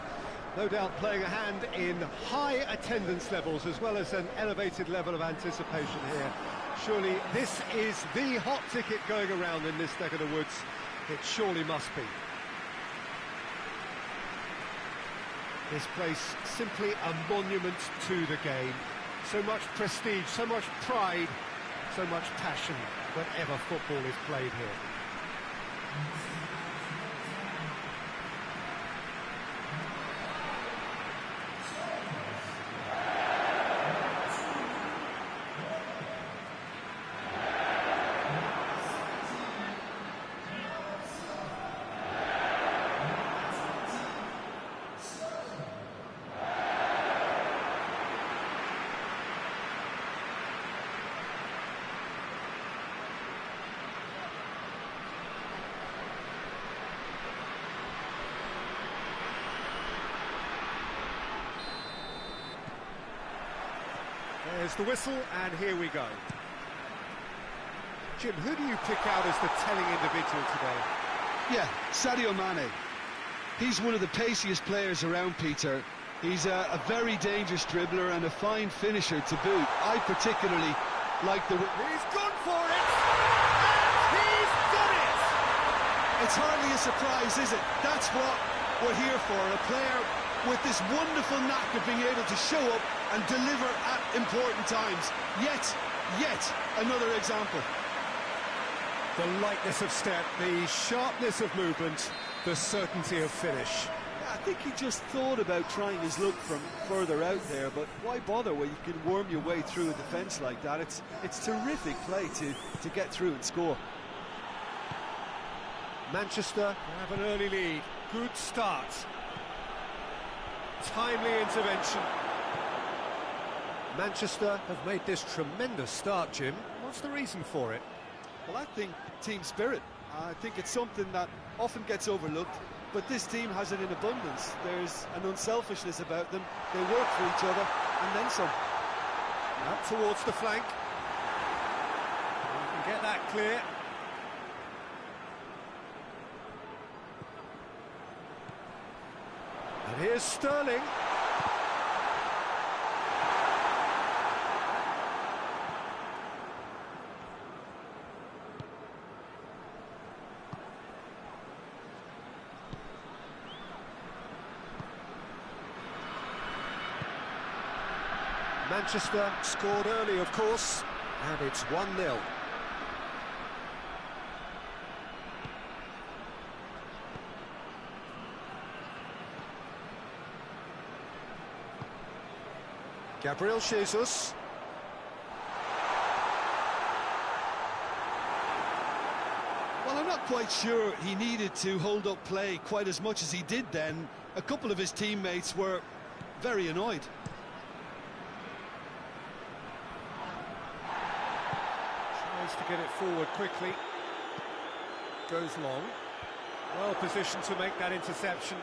No doubt playing a hand in high attendance levels as well as an elevated level of anticipation here. Surely this is the hot ticket going around in this neck of the woods. It surely must be. This place simply a monument to the game. So much prestige, so much pride, so much passion whenever football is played here. There's the whistle, and here we go. Jim, who do you pick out as the telling individual today? Yeah, Sadio Mane. He's one of the paciest players around, Peter. He's a very dangerous dribbler and a fine finisher to boot. I particularly like the... He's gone for it! And he's done it! It's hardly a surprise, is it? That's what we're here for, a player with this wonderful knack of being able to show up and deliver at important times. Yet another example. The lightness of step, the sharpness of movement, the certainty of finish. I think he just thought about trying his luck from further out there, but why bother when you can worm your way through a defence like that? It's terrific play to get through and score. Manchester have an early lead. Good start. Timely intervention. Manchester have made this tremendous start, Jim. What's the reason for it? Well, I think team spirit. I think it's something that often gets overlooked, but this team has it in abundance. There's an unselfishness about them. They work for each other, and then some. Up towards the flank. We can get that clear. And here's Sterling. Manchester scored early, of course, and it's 1-0. Gabriel Jesus. Well, I'm not quite sure he needed to hold up play quite as much as he did then. A couple of his teammates were very annoyed. Tries to get it forward quickly. Goes long. Well positioned to make that interception.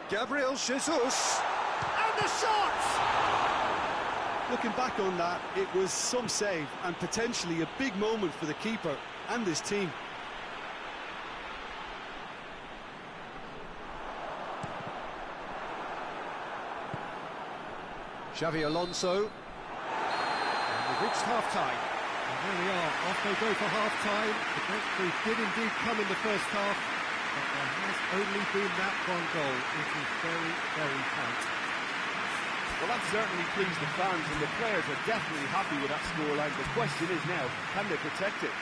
Gabriel Jesus, and the shot! Looking back on that, it was some save and potentially a big moment for the keeper and his team. Xavi Alonso. And we've reached half-time. And there we are, off they go for half-time. The breakthrough did indeed come in the first half, but there has only been that one goal. It is very, very tight. Well, that certainly pleased the fans, and the players are definitely happy with that scoreline. The question is now, can they protect it?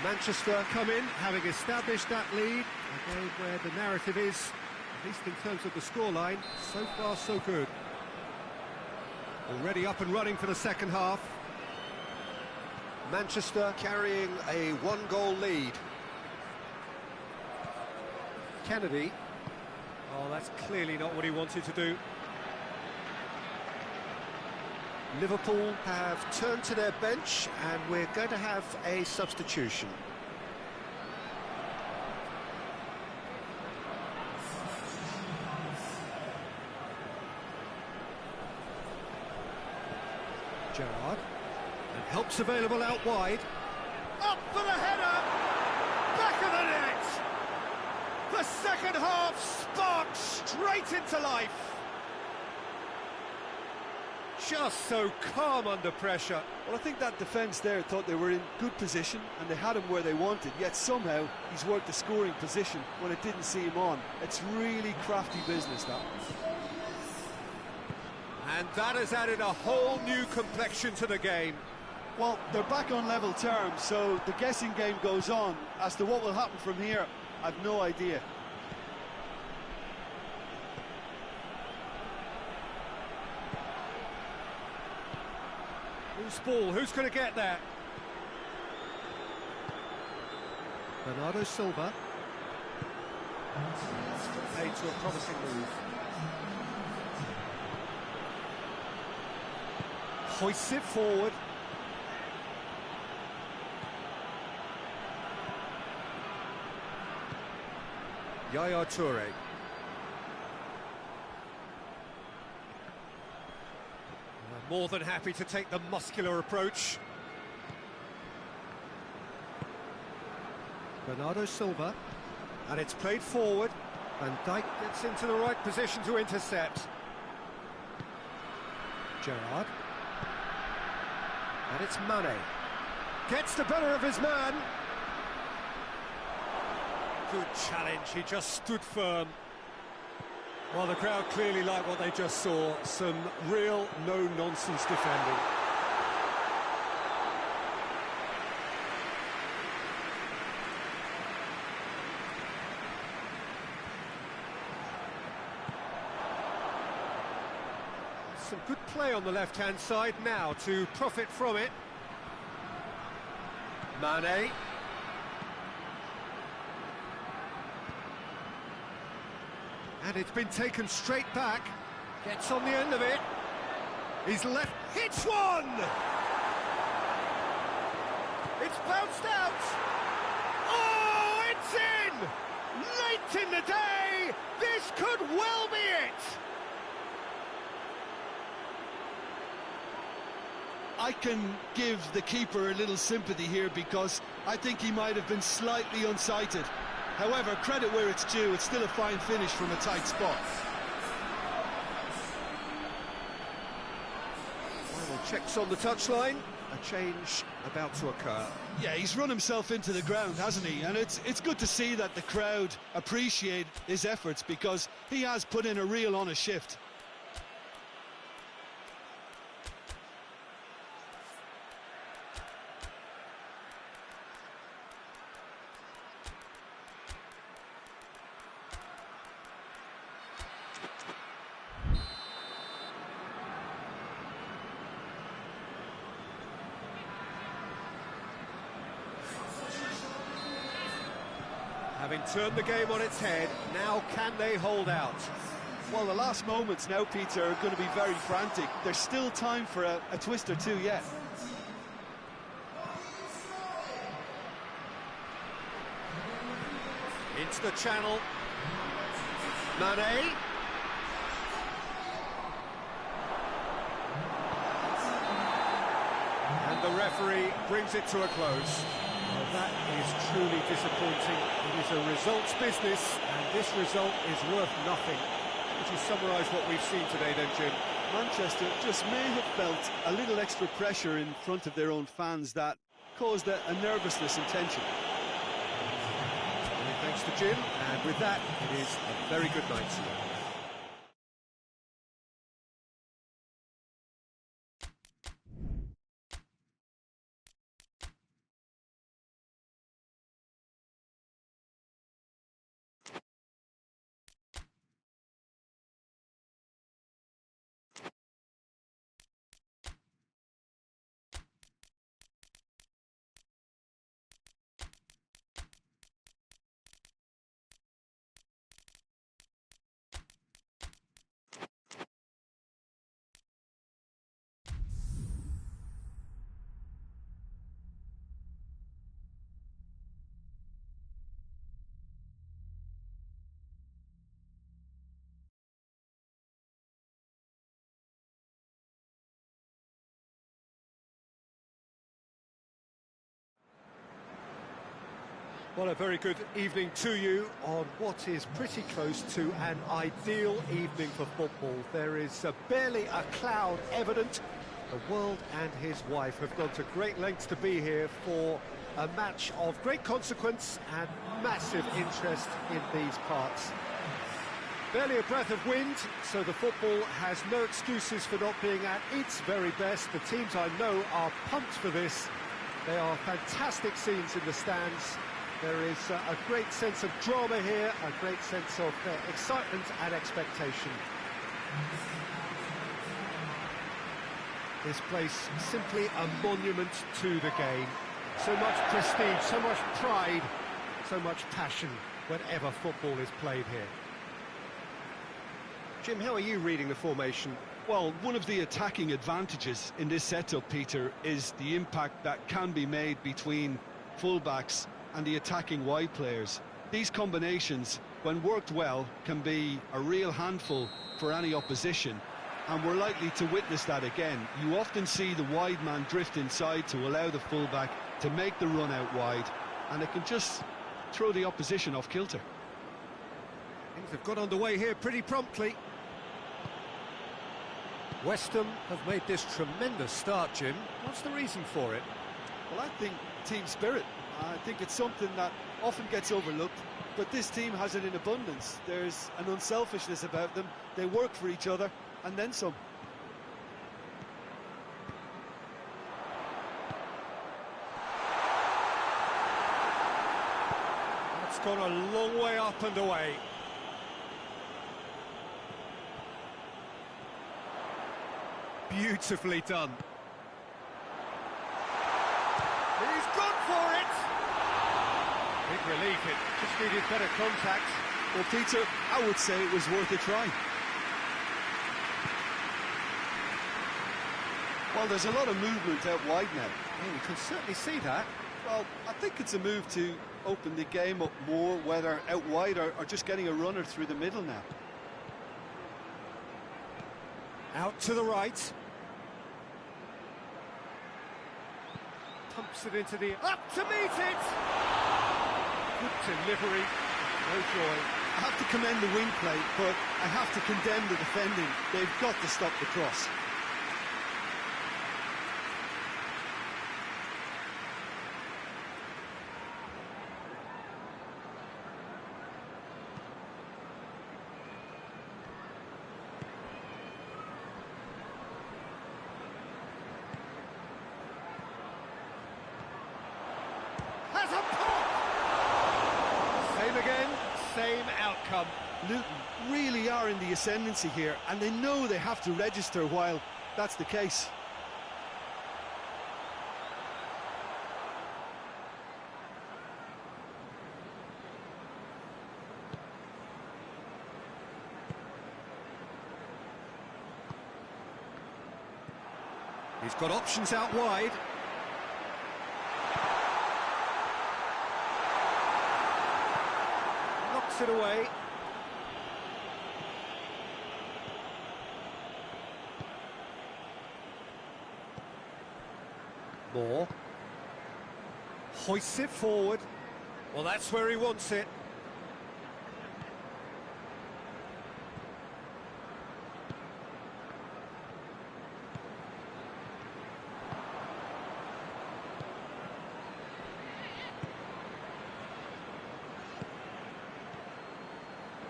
Manchester Come in, having established that lead, a game where the narrative is, at least in terms of the scoreline, so far so good. already up and running for the second half. Manchester carrying a one-goal lead. Kennedy. Oh, that's clearly not what he wanted to do. Liverpool have turned to their bench and we're going to have a substitution. Gerrard. And help's available out wide. Up for the header! Back of the net! The second half sparks straight into life. Just so calm under pressure. Well, I think that defence there thought they were in good position and they had him where they wanted, yet somehow he's worked the scoring position when it didn't see him on. It's really crafty business, that. And that has added a whole new complexion to the game. Well, they're back on level terms, so the guessing game goes on. As to what will happen from here, I've no idea. Who's ball? Who's going to get that? Bernardo Silva. Made to a promising move. Hoists it forward. Yaya Toure. More than happy to take the muscular approach. Bernardo Silva. And it's played forward. Van Dijk gets into the right position to intercept. Gerrard. And it's Mane. Gets the better of his man. Good challenge, he just stood firm. Well, the crowd clearly like what they just saw. Some real no-nonsense defending. Some good play on the left-hand side now to profit from it. Mane. And it's been taken straight back. Gets on the end of it. He's left. Hits one! It's bounced out. Oh, it's in! Late in the day. This could well be it. I can give the keeper a little sympathy here because I think he might have been slightly unsighted. However, credit where it's due, it's still a fine finish from a tight spot. Final checks on the touchline. A a change about to occur. Yeah, he's run himself into the ground, hasn't he? And it's good to see that the crowd appreciate his efforts, because he has put in a real honest shift. Having turned the game on its head, now can they hold out? Well, the last moments now, Peter, are going to be very frantic. There's still time for a twist or two yet. Into the channel. Mane. And the referee brings it to a close. Well, that is truly disappointing. It is a results business, and this result is worth nothing. Would you summarise what we've seen today then, Jim? Manchester just may have felt a little extra pressure in front of their own fans that caused a nervousness and tension. Many thanks to Jim, and with that, it is a very good night to you. Well, a very good evening to you on what is pretty close to an ideal evening for football. There is barely a cloud evident. The world and his wife have gone to great lengths to be here for a match of great consequence and massive interest in these parts. Barely a breath of wind, so the football has no excuses for not being at its very best. The teams I know are pumped for this. They are fantastic scenes in the stands. There is a great sense of drama here, a great sense of excitement and expectation. This place simply a monument to the game. So much prestige, so much pride, so much passion whenever football is played here. Jim, how are you reading the formation? Well, one of the attacking advantages in this setup, Peter, is the impact that can be made between fullbacks and the attacking wide players. These combinations, when worked well, can be a real handful for any opposition, and we're likely to witness that again. You often see the wide man drift inside to allow the fullback to make the run out wide, and it can just throw the opposition off kilter. Things have got underway here pretty promptly. West Ham have made this tremendous start, Jim. What's the reason for it? Well, I think team spirit. I think it's something that often gets overlooked, but this team has it in abundance. There's an unselfishness about them. They work for each other, and then some. That's gone a long way up and away. Beautifully done. He's gone for it! Big relief, it just needed better contact. Well, Peter, I would say it was worth a try. Well, there's a lot of movement out wide now. Yeah, you can certainly see that. Well, I think it's a move to open the game up more, whether out wide or just getting a runner through the middle now. Out to the right. Pumps it into the... Up to meet it! Good delivery, no joy. I have to commend the wing play, but I have to condemn the defending. They've got to stop the cross. same outcome. Luton really are in the ascendancy here, and they know they have to register while that's the case. He's got options out wide. Knocks it away. Moore. Hoists it forward. Well, that's where he wants it.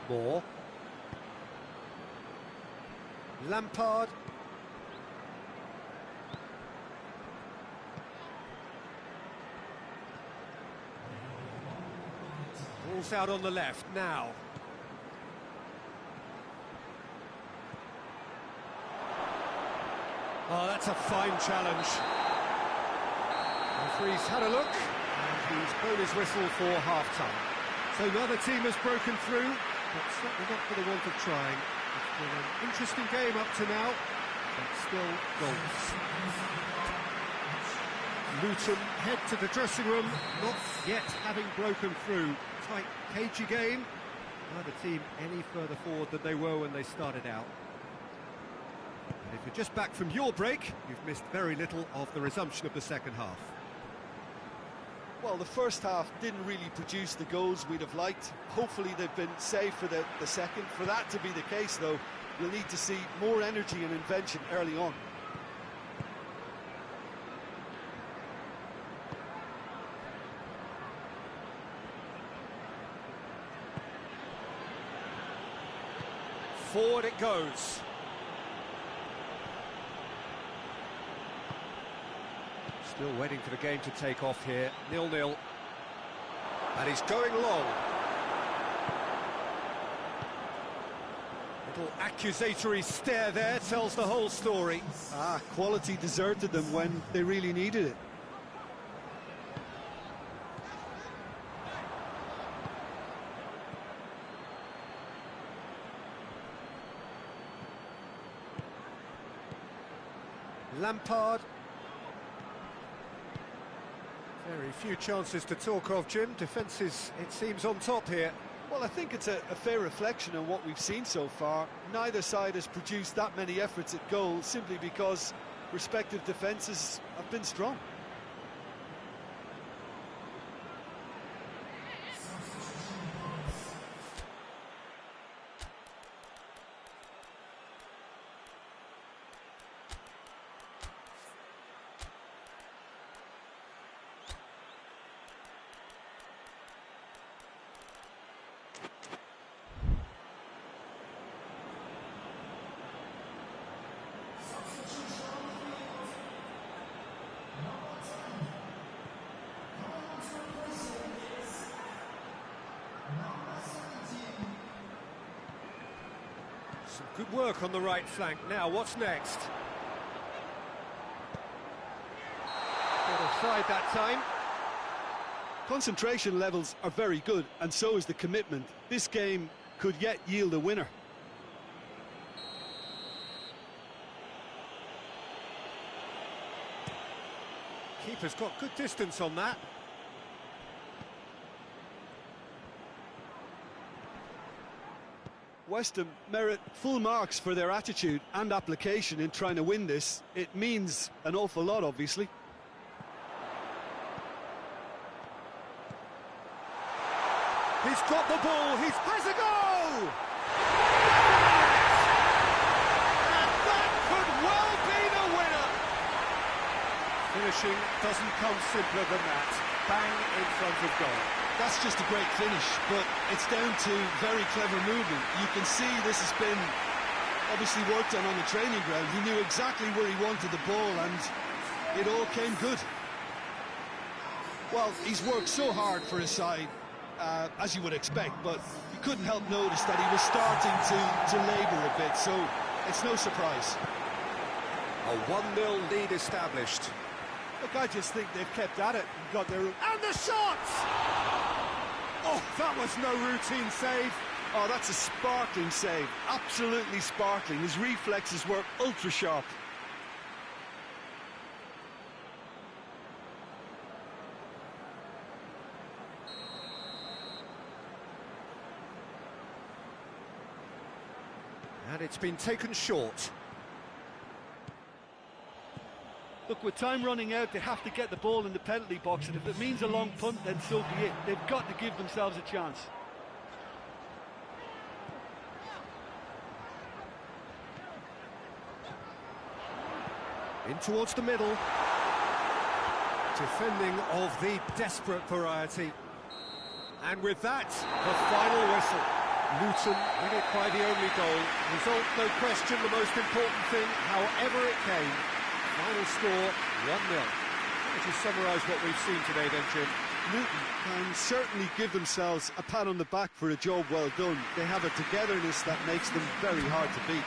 Moore. Lampard. Ball's out on the left now. Oh, that's a fine challenge. The referee's had a look, and he's blown his whistle for half-time. So neither team has broken through, but certainly not for the want of trying. It's been an interesting game up to now, but still goals. Luton head to the dressing room, not yet having broken through. Tight, cagey game. Neither team any further forward than they were when they started out. And if you're just back from your break, you've missed very little of the resumption of the second half. Well, the first half didn't really produce the goals we'd have liked. Hopefully they've been saved for the second. For that to be the case, though, we'll need to see more energy and invention early on. Forward it goes. Still waiting for the game to take off here. 0-0. And he's going long. Little accusatory stare there tells the whole story. Quality deserted them when they really needed it. Lampard. Very few chances to talk of, Jim. Defence is, it seems, on top here. Well, I think it's a fair reflection on what we've seen so far. Neither side has produced that many efforts at goal simply because respective defences have been strong. Some good work on the right flank. Now, what's next? Got offside that time. Concentration levels are very good, and so is the commitment. This game could yet yield a winner. Keeper's got good distance on that. West Ham merit full marks for their attitude and application in trying to win this. It means an awful lot, obviously. He's got the ball, he has a go! And that could well be the winner! Finishing doesn't come simpler than that. Bang in front of goal. That's just a great finish, but it's down to very clever movement. You can see this has been obviously worked on the training ground. He knew exactly where he wanted the ball, and it all came good. Well, he's worked so hard for his side. as you would expect, but you couldn't help notice that he was starting to labour a bit, so it's no surprise. A 1-0 lead established. Look, I just think they've kept at it and got their... And the shot! Oh, that was no routine save. Oh, that's a sparkling save, absolutely sparkling. His reflexes were ultra-sharp. And it's been taken short. Look, with time running out, they have to get the ball in the penalty box, and if it means a long punt, then so be it. They've got to give themselves a chance. In towards the middle. Defending of the desperate variety. And with that, the final whistle. Luton win it by the only goal. Result, no question, the most important thing, however it came. Final score, 1-0. Would you summarise what we've seen today then, Jim? Luton can certainly give themselves a pat on the back for a job well done. They have a togetherness that makes them very hard to beat.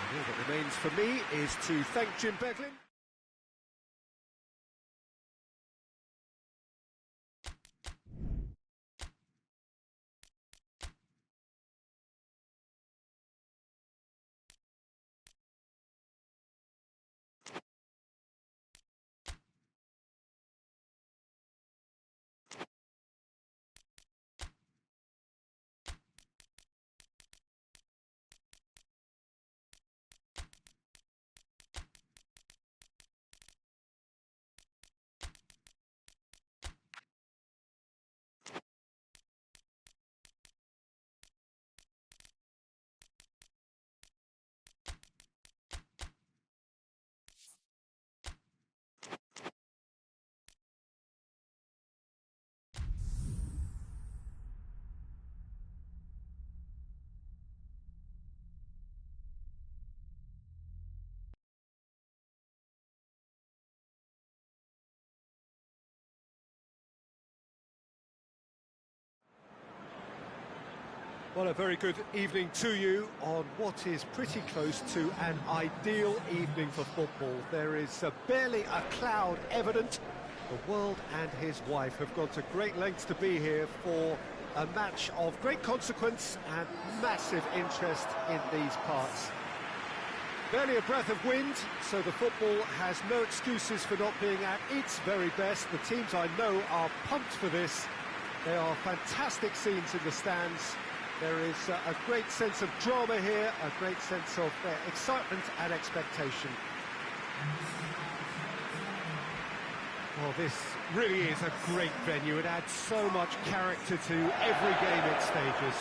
All that remains for me is to thank Jim Beglin. Well, a very good evening to you on what is pretty close to an ideal evening for football. There is barely a cloud evident. The world and his wife have gone to great lengths to be here for a match of great consequence and massive interest in these parts. Barely a breath of wind, so the football has no excuses for not being at its very best. The teams I know are pumped for this. There are fantastic scenes in the stands. There is a great sense of drama here, a great sense of excitement and expectation. Well, this really is a great venue. It adds so much character to every game it stages.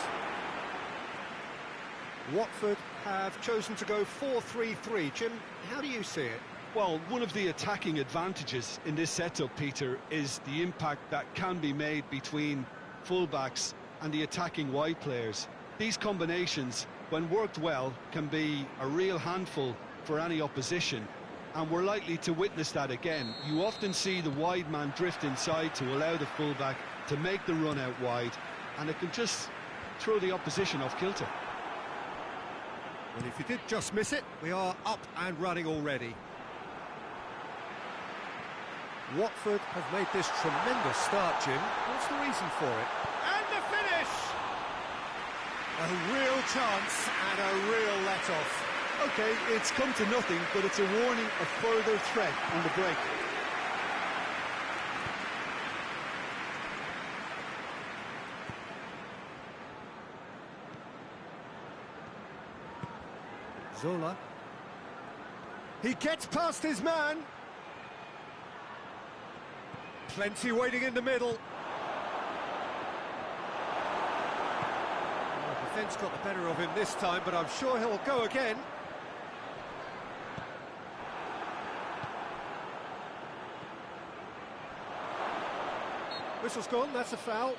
Watford have chosen to go 4-3-3. Jim, how do you see it? Well, one of the attacking advantages in this setup, Peter, is the impact that can be made between fullbacks and the attacking wide players. These combinations, when worked well, can be a real handful for any opposition, and we're likely to witness that again. You often see the wide man drift inside to allow the fullback to make the run out wide, and it can just throw the opposition off kilter. Well, if you did just miss it, we are up and running already. Watford have made this tremendous start, Jim. What's the reason for it? And the finish! A real chance and a real let-off. OK, it's come to nothing, but it's a warning of further threat on the break. Zola. He gets past his man. Plenty waiting in the middle. Well, the defence got the better of him this time, but I'm sure he'll go again. Whistle's gone, that's a foul.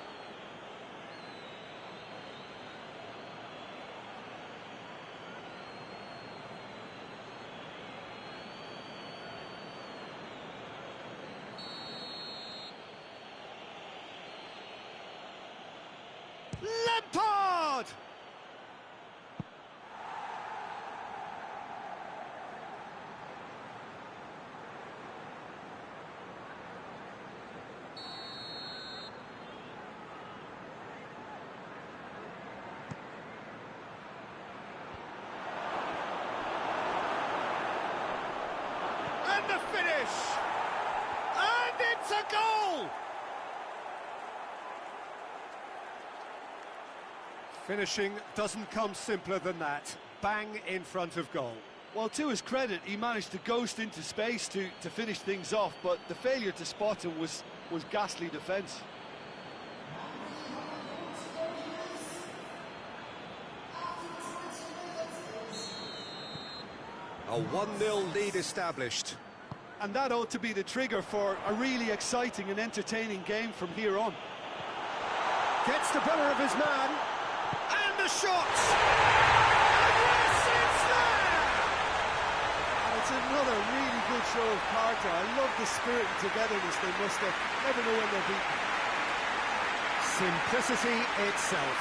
Lampard! And the finish! And it's a goal! Finishing doesn't come simpler than that. Bang in front of goal. Well, to his credit, he managed to ghost into space to finish things off, but the failure to spot him was ghastly defence. A 1-0 lead established. And that ought to be the trigger for a really exciting and entertaining game from here on. Gets the better of his man. And the shots! And yes, it's there! And it's another really good show of character. I love the spirit and togetherness they must have. Never know when they're beaten. Simplicity itself.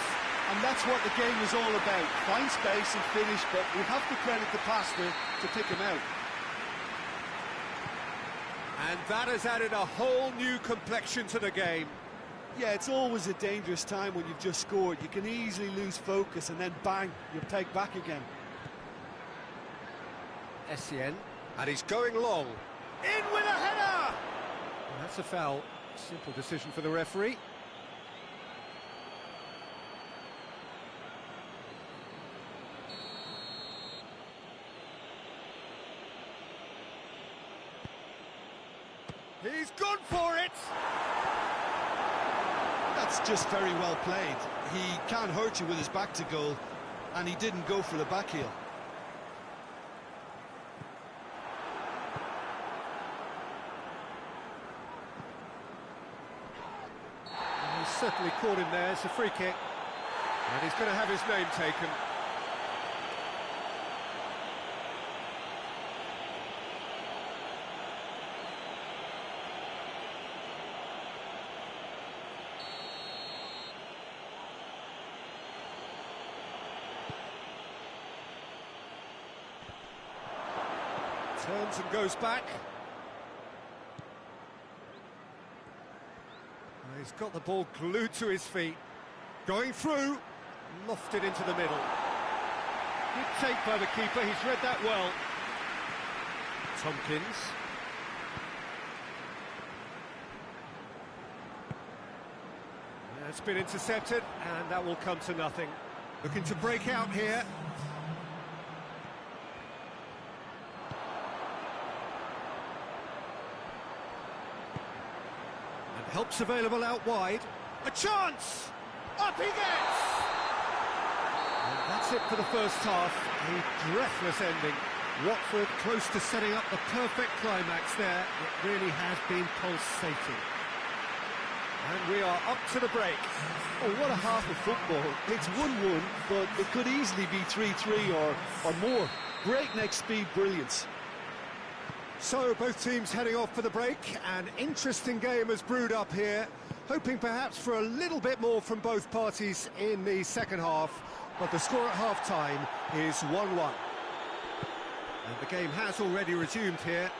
And that's what the game is all about. Find space and finish, but we have to credit the passer to pick him out. And that has added a whole new complexion to the game. Yeah, it's always a dangerous time when you've just scored. You can easily lose focus and then bang, you're pegged back again. Essien, and he's going long. In with a header! And that's a foul. Simple decision for the referee. He's gone for it! That's just very well played. He can't hurt you with his back to goal, and he didn't go for the back heel. He's certainly caught him there. It's a free kick. And he's going to have his name taken. Turns and goes back. He's got the ball glued to his feet. Going through, lofted into the middle. Good take by the keeper, he's read that well. Tompkins. It's been intercepted, and that will come to nothing. Looking to break out here. Helps available out wide. A chance! Up he gets! And that's it for the first half. A breathless ending. Watford close to setting up the perfect climax there. It really has been pulsating. And we are up to the break. Oh, what a half of football. It's 1-1, but it could easily be 3-3 or more. Breakneck speed brilliance. So, both teams heading off for the break. An interesting game has brewed up here. Hoping perhaps for a little bit more from both parties in the second half. But the score at half-time is 1-1. And the game has already resumed here.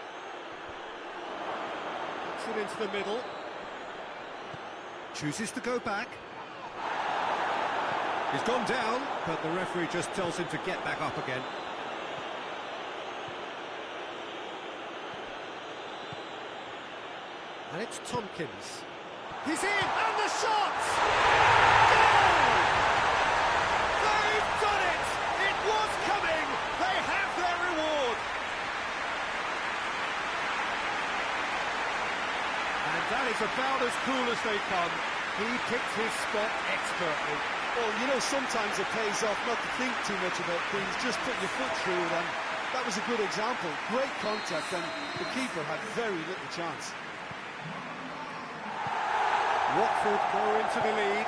Puts it into the middle. Chooses to go back. He's gone down, but the referee just tells him to get back up again. And it's Tompkins. He's in! And the shot! Goal! They've done it! It was coming! They have their reward! And that is about as cool as they come. He picked his spot expertly. Well, you know, sometimes it pays off not to think too much about things, just put your foot through it, and that was a good example. Great contact, and the keeper had very little chance. Watford go into the lead.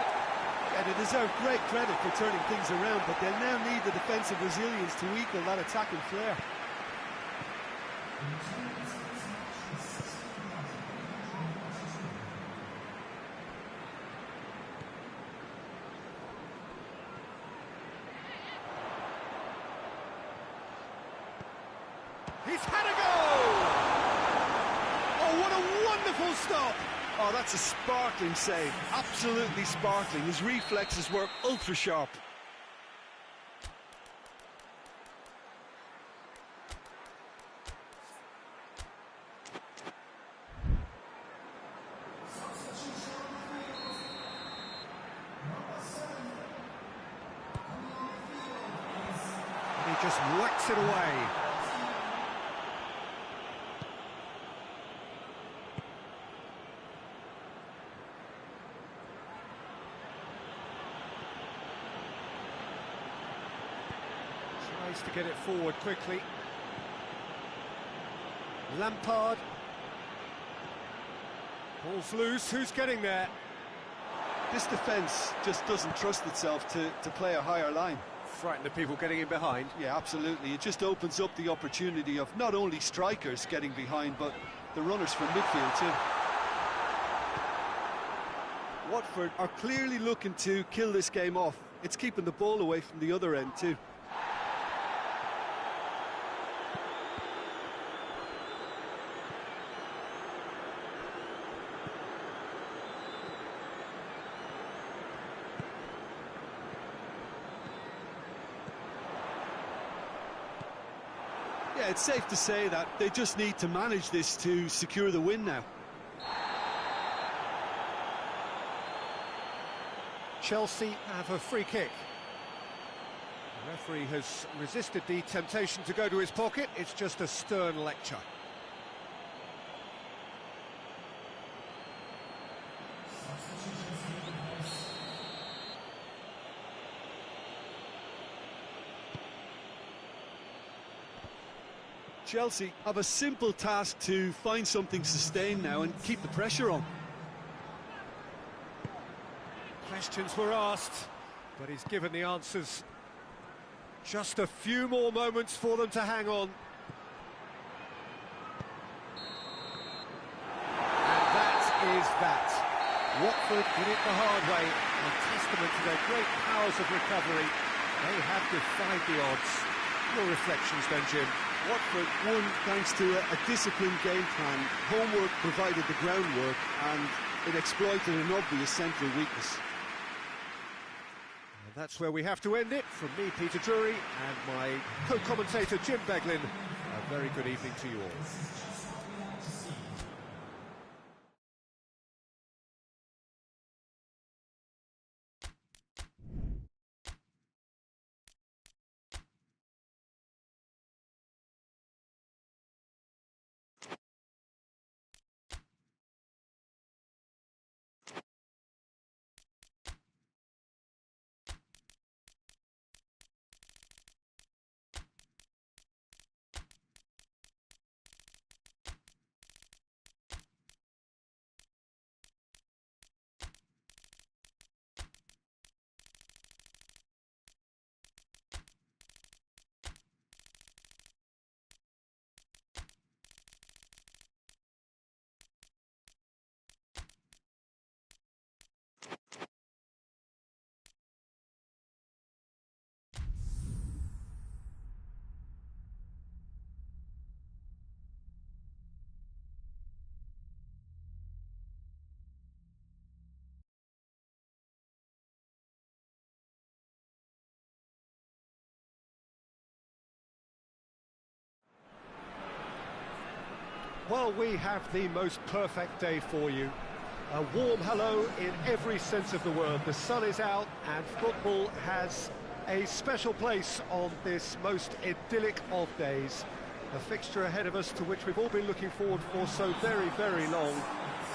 Yeah, they deserve great credit for turning things around, but they'll now need the defensive resilience to equal that attacking flair. He's had a go! Oh, what a wonderful stop! Oh, that's a sparkling save, absolutely sparkling. His reflexes were ultra sharp. He just whacks it away. Tries to get it forward quickly. Lampard. Ball's loose, who's getting there? This defence just doesn't trust itself to play a higher line. Frighten the people getting in behind. Yeah, absolutely. It just opens up the opportunity of not only strikers getting behind, but the runners from midfield too. Watford are clearly looking to kill this game off. It's keeping the ball away from the other end too. Yeah, it's safe to say that they just need to manage this to secure the win now. Chelsea have a free kick. The referee has resisted the temptation to go to his pocket. It's just a stern lecture. Chelsea have a simple task to find something sustained now and keep the pressure on. Questions were asked, but he's given the answers. Just a few more moments for them to hang on. And that is that. Watford did it the hard way, a testament to their great powers of recovery. They have defied the odds. Your reflections then, Jim? Watford won thanks to a disciplined game plan. Homework provided the groundwork and it exploited an obvious central weakness. And that's where we have to end it. From me, Peter Drury, and my co-commentator, Jim Beglin, a very good evening to you all. Well, we have the most perfect day for you. A warm hello in every sense of the word. The sun is out and football has a special place on this most idyllic of days. A fixture ahead of us to which we've all been looking forward for so very, very long,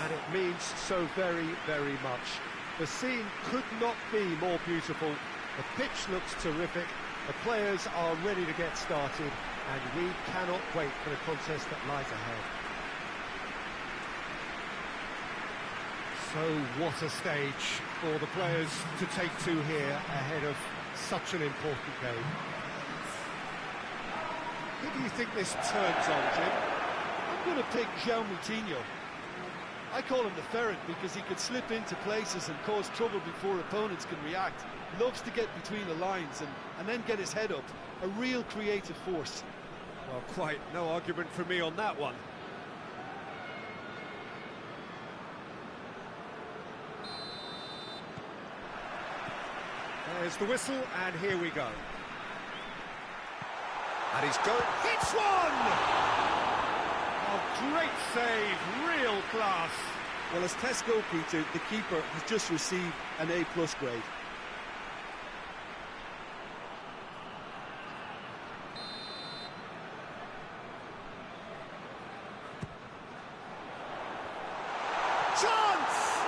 and it means so very, very much. The scene could not be more beautiful. The pitch looks terrific. The players are ready to get started, and we cannot wait for the contest that lies ahead. So what a stage for the players to take to here ahead of such an important game. Who do you think this turns on, Jim? I'm going to pick João Moutinho. I call him the ferret because he can slip into places and cause trouble before opponents can react. Loves to get between the lines and then get his head up. A real creative force. Well, quite no argument from me on that one. There's the whistle, and here we go. And he's going, hits one! Oh, great save, real class. Well, as tests go, Peter, the keeper has just received an A+ grade. Chance!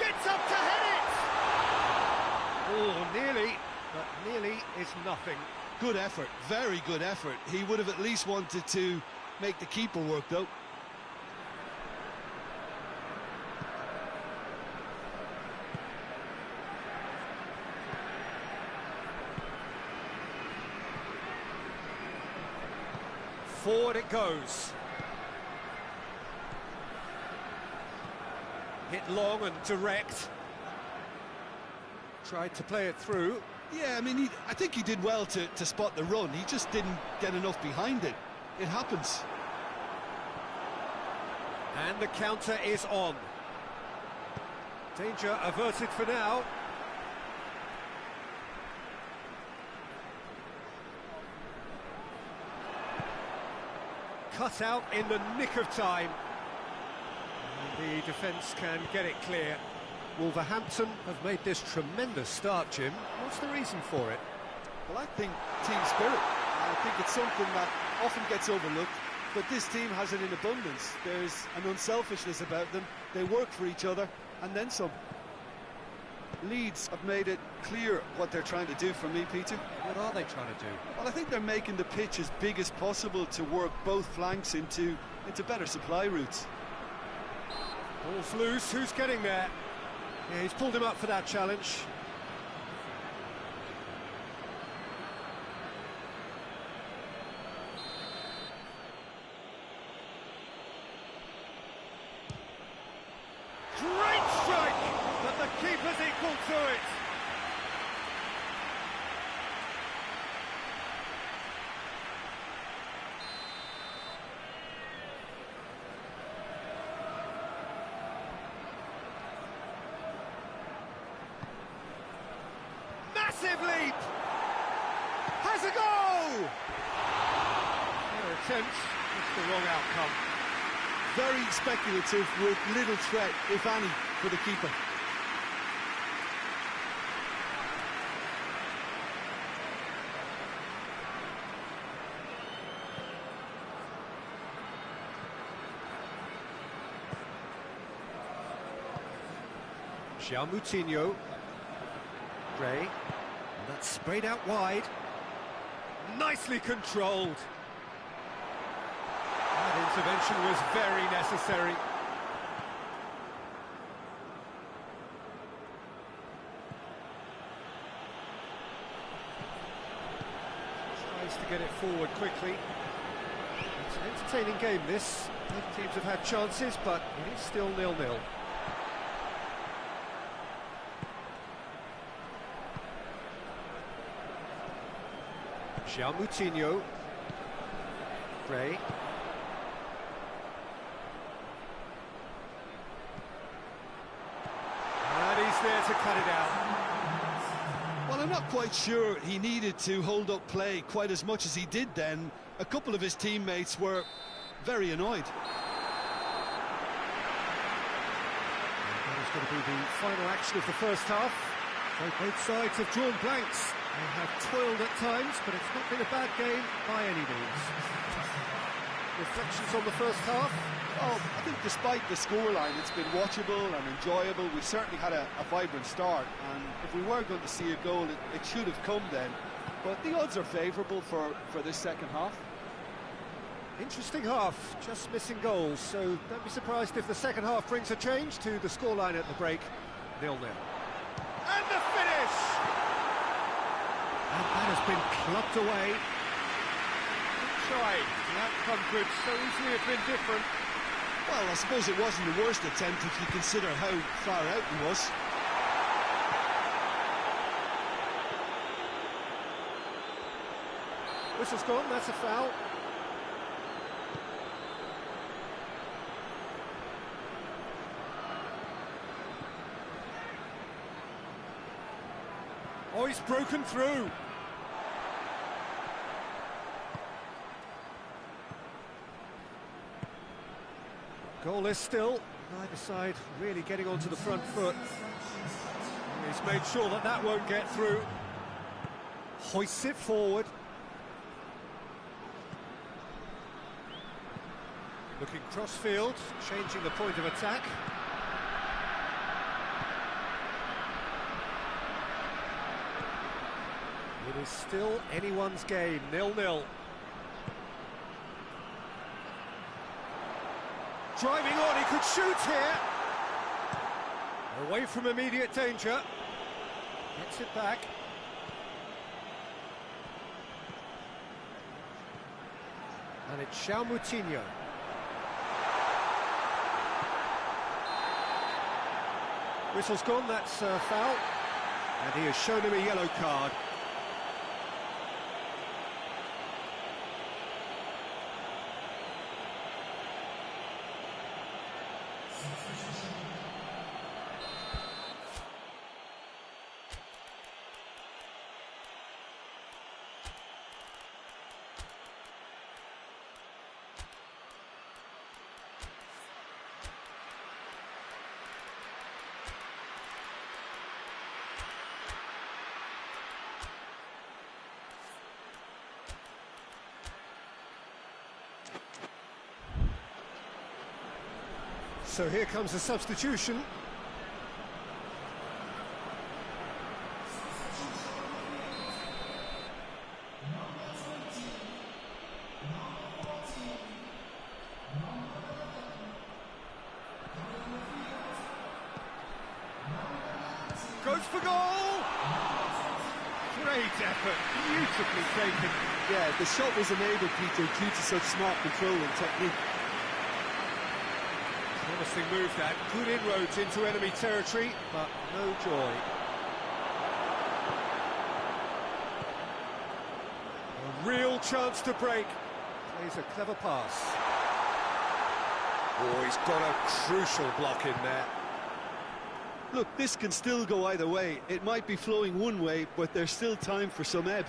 Gets up to head it! Oh, nearly, but nearly is nothing. Good effort, very good effort. He would have at least wanted to make the keeper work, though. Forward it goes. Hit long and direct. Tried to play it through. Yeah, I mean, I think he did well to spot the run. He just didn't get enough behind it. It happens. And the counter is on. Danger averted for now. Cut out in the nick of time. And the defence can get it clear. Wolverhampton have made this tremendous start, Jim. What's the reason for it? Well, I think team spirit. I think it's something that often gets overlooked, but this team has it in abundance. There's an unselfishness about them. They work for each other, and then some. Leeds have made it clear what they're trying to do for me, Peter. What are they trying to do? Well, I think they're making the pitch as big as possible to work both flanks into better supply routes. Ball's loose, who's getting there? Yeah, he's pulled him up for that challenge. Great strike! But the keeper's equal to it. Massive leap! Has a goal! Their attempt, it's the wrong outcome. Very speculative with little threat, if any, for the keeper. Moutinho. Gray. And that's sprayed out wide. Nicely controlled. That intervention was very necessary. Tries to get it forward quickly. It's an entertaining game, this. Both teams have had chances, but it is still 0-0. Moutinho. Gray. And he's there to cut it out. Well, I'm not quite sure he needed to hold up play quite as much as he did then. A couple of his teammates were very annoyed. That is going to be the final action of the first half. So both sides have drawn blanks. They have toiled at times, but it's not been a bad game by any means. Reflections on the first half? Oh, I think despite the scoreline, it's been watchable and enjoyable. We certainly had a vibrant start, and if we were going to see a goal, it should have come then. But the odds are favourable for this second half. Interesting half, just missing goals, so don't be surprised if the second half brings a change to the scoreline at the break. 0-0. And the finish! And that has been clubbed away. tried. The outcome could so easily have been different. Well, I suppose it wasn't the worst attempt if you consider how far out he was. Whistle's gone, that's a foul. Oh, he's broken through. Goalless still, neither side really getting onto the front foot. He's made sure that that won't get through. Hoists it forward. Looking cross-field, changing the point of attack. It is still anyone's game, 0-0. Driving on, he could shoot here. Away from immediate danger. Gets it back. And it's Moutinho. Whistle's gone, that's a foul. And he has shown him a yellow card. So here comes a substitution. Goes for goal! Great effort, beautifully taken. Yeah, the shot was enabled, Peter, due to such smart control and technique. Promising move that, good inroads into enemy territory, but no joy. A real chance to break. Plays a clever pass. Oh, he's got a crucial block in there. Look, this can still go either way. It might be flowing one way, but there's still time for some ebb.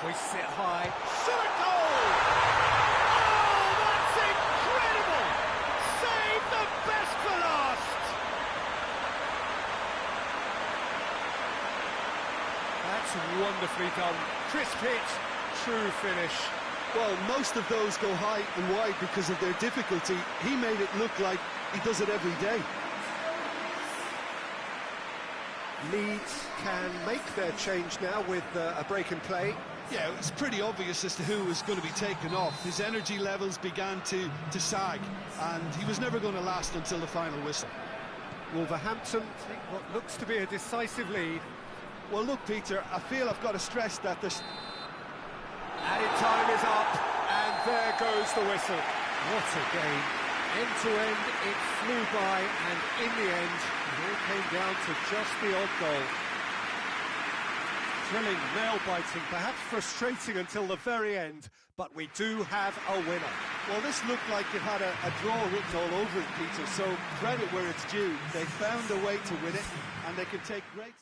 Hoists it high. Shot goal! Oh, that's incredible! Save the best for last! That's wonderfully done. Crisp hit, true finish. Well, most of those go high and wide because of their difficulty. He made it look like he does it every day. Leeds can make their change now with a break in play. Yeah, it was pretty obvious as to who was going to be taken off. His energy levels began to sag, and he was never going to last until the final whistle. Wolverhampton take what looks to be a decisive lead. Well, look, Peter, I feel I've got to stress that there's... Added time is up, and there goes the whistle. What a game. End to end, it flew by, and in the end, it all came down to just the odd goal. Thrilling, nail-biting, perhaps frustrating until the very end, but we do have a winner. Well, this looked like it had a draw written all over it, Peter, so credit where it's due. They found a way to win it, and they can take great...